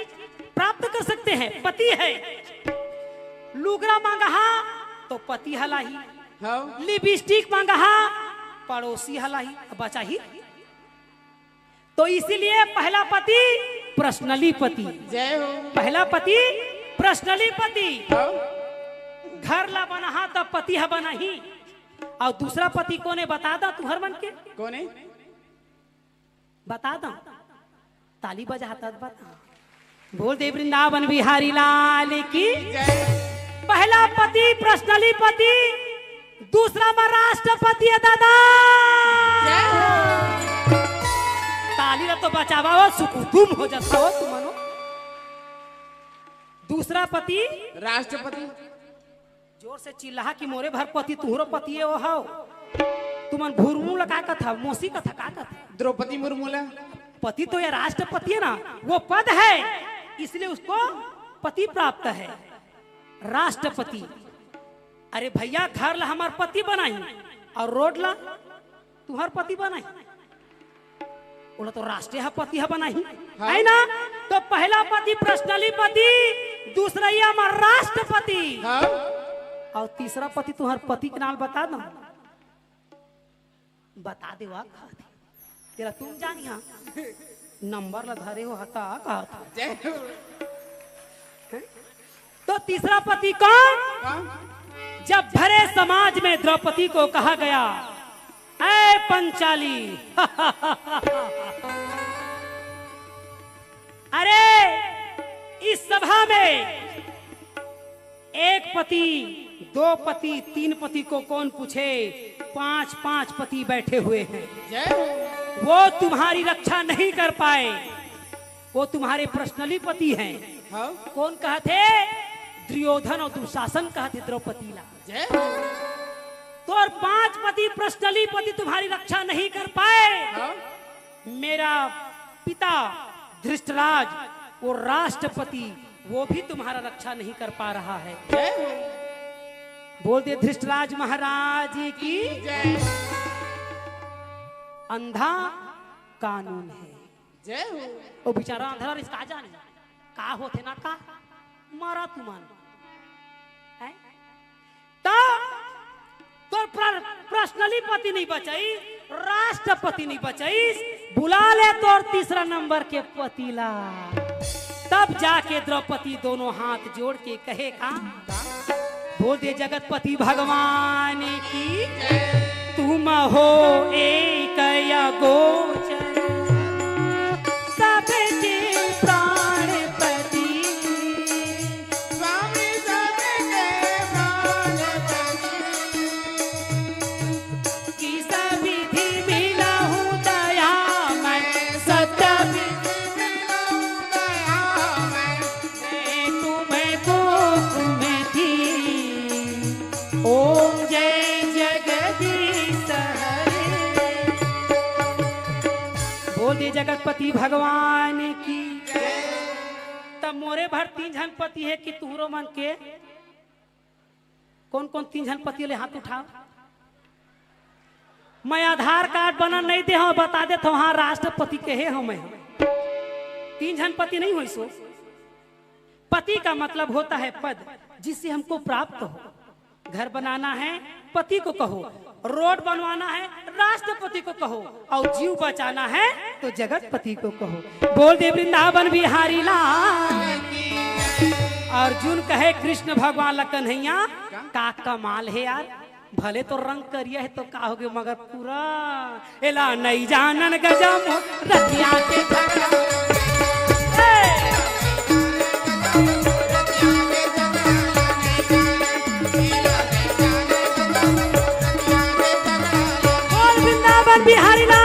प्राप्त कर सकते हैं। पति है। लुगरा मांगा तो पति हलाही। हाँ। लिपस्टिक मांगा पड़ोसी हलाही बचा ही। तो इसीलिए पहला पति पर्सनली पति। जय हो। पहला पति पर्सनली पति। हाँ। घर ला बना तो पति है बना ही। और दूसरा पति कोने बता दो तू हर मन के कोने बता दो। ताली बजाता बता। बोल दे वृंदावन बिहारी लाल की। पहला पति पर्सनली पति, दूसरा में राष्ट्रपति है दादा। ताली ला तो बचावा सुकुम हो जाता हो तुम मनो। दूसरा पति राष्ट्रपति। जोर से चिल्ला कि मोरे भर पति तुहरो पति है वो हो। तुमन भूरमू लगा का था मौसी का था का था। द्रौपदी मुर्मू ला पति तो ये राष्ट्रपति है ना, वो पद है इसलिए उसको पति प्राप्त है राष्ट्रपति। अरे भैया घर ला हमार पति बनाई और रोड ला तुम्हार पति बनाई। बोला तो राष्ट्रीय पति है बनाई है ना। तो पहला पति पर्सनली पति, दूसरा ये हमार राष्ट्रपति। हाँ। और तीसरा पति तुम्हार पति के नाम बता दो। बता दे वाह तेरा तुम जानी। हाँ नंबर ला धरे हो हता कहा था। तो तीसरा पति कौन? जब भरे समाज में द्रौपदी को कहा गया ऐ पंचाली अरे इस सभा में एक पति, दो पति, तीन पति को कौन पूछे? 5-5 पति बैठे हुए हैं। वो तुम्हारी रक्षा नहीं कर पाए। वो तुम्हारे पर्सनली पति हैं। हाँ कौन कहते? दुर्योधन और दुशासन कहते द्रौपदी ला। जय तो और 5 पति पर्सनली पति तुम्हारी रक्षा नहीं कर पाए। हाँ मेरा पिता धृष्टराज वो राष्ट्रपति वो भी तुम्हारा रक्षा नहीं कर पा रहा है। जय बोल दे धृष्टराज महाराज की जय अंधा कानून है। जय हो वो बेचारा अंधा इसका जाने का होते ना का मारा तुमान है तो पर्सनली पति नहीं बचाई, राष्ट्रपति नहीं बचाई, बुला ले तो तीसरा नंबर के पतिला। तब जाके द्रौपदी दोनों हाथ जोड़ के कहे का बोल दे जगतपति भगवान की तुम हो एक या गोचर सबके प्राणपति स्वामी सबके प्राणपति की सविधि मिलहु दया मैं सत्य विधि तुम्हें को तुम्हें थी। ओम जय जगदीश हरे। बोल दे जगतपति भगवान की। तब मोरे भर 3 जन पति है कि तुहरो मन के कौन कौन 3 जन पति ले हाथ उठाओ। मैं आधार कार्ड बना नहीं दे हूं, बता दे तो हाँ राष्ट्रपति के है हमें 3 जन पति नहीं हुई सो। पति का मतलब होता है पद जिससे हमको प्राप्त हो। घर बनाना है पति को कहो, रोड बनवाना है राष्ट्रपति को कहो, और जीव बचाना है तो जगतपति को कहो। बोल दे वृंदावन बिहारी लाल। अर्जुन कहे कृष्ण भगवान ला कन्हैया का कमाल है यार, भले तो रंग करिया है तो का हो गया मगर पूरा एला नहीं जानन गजम रतिया के झगड़ा। बोल वृंदावन बिहारी लाल।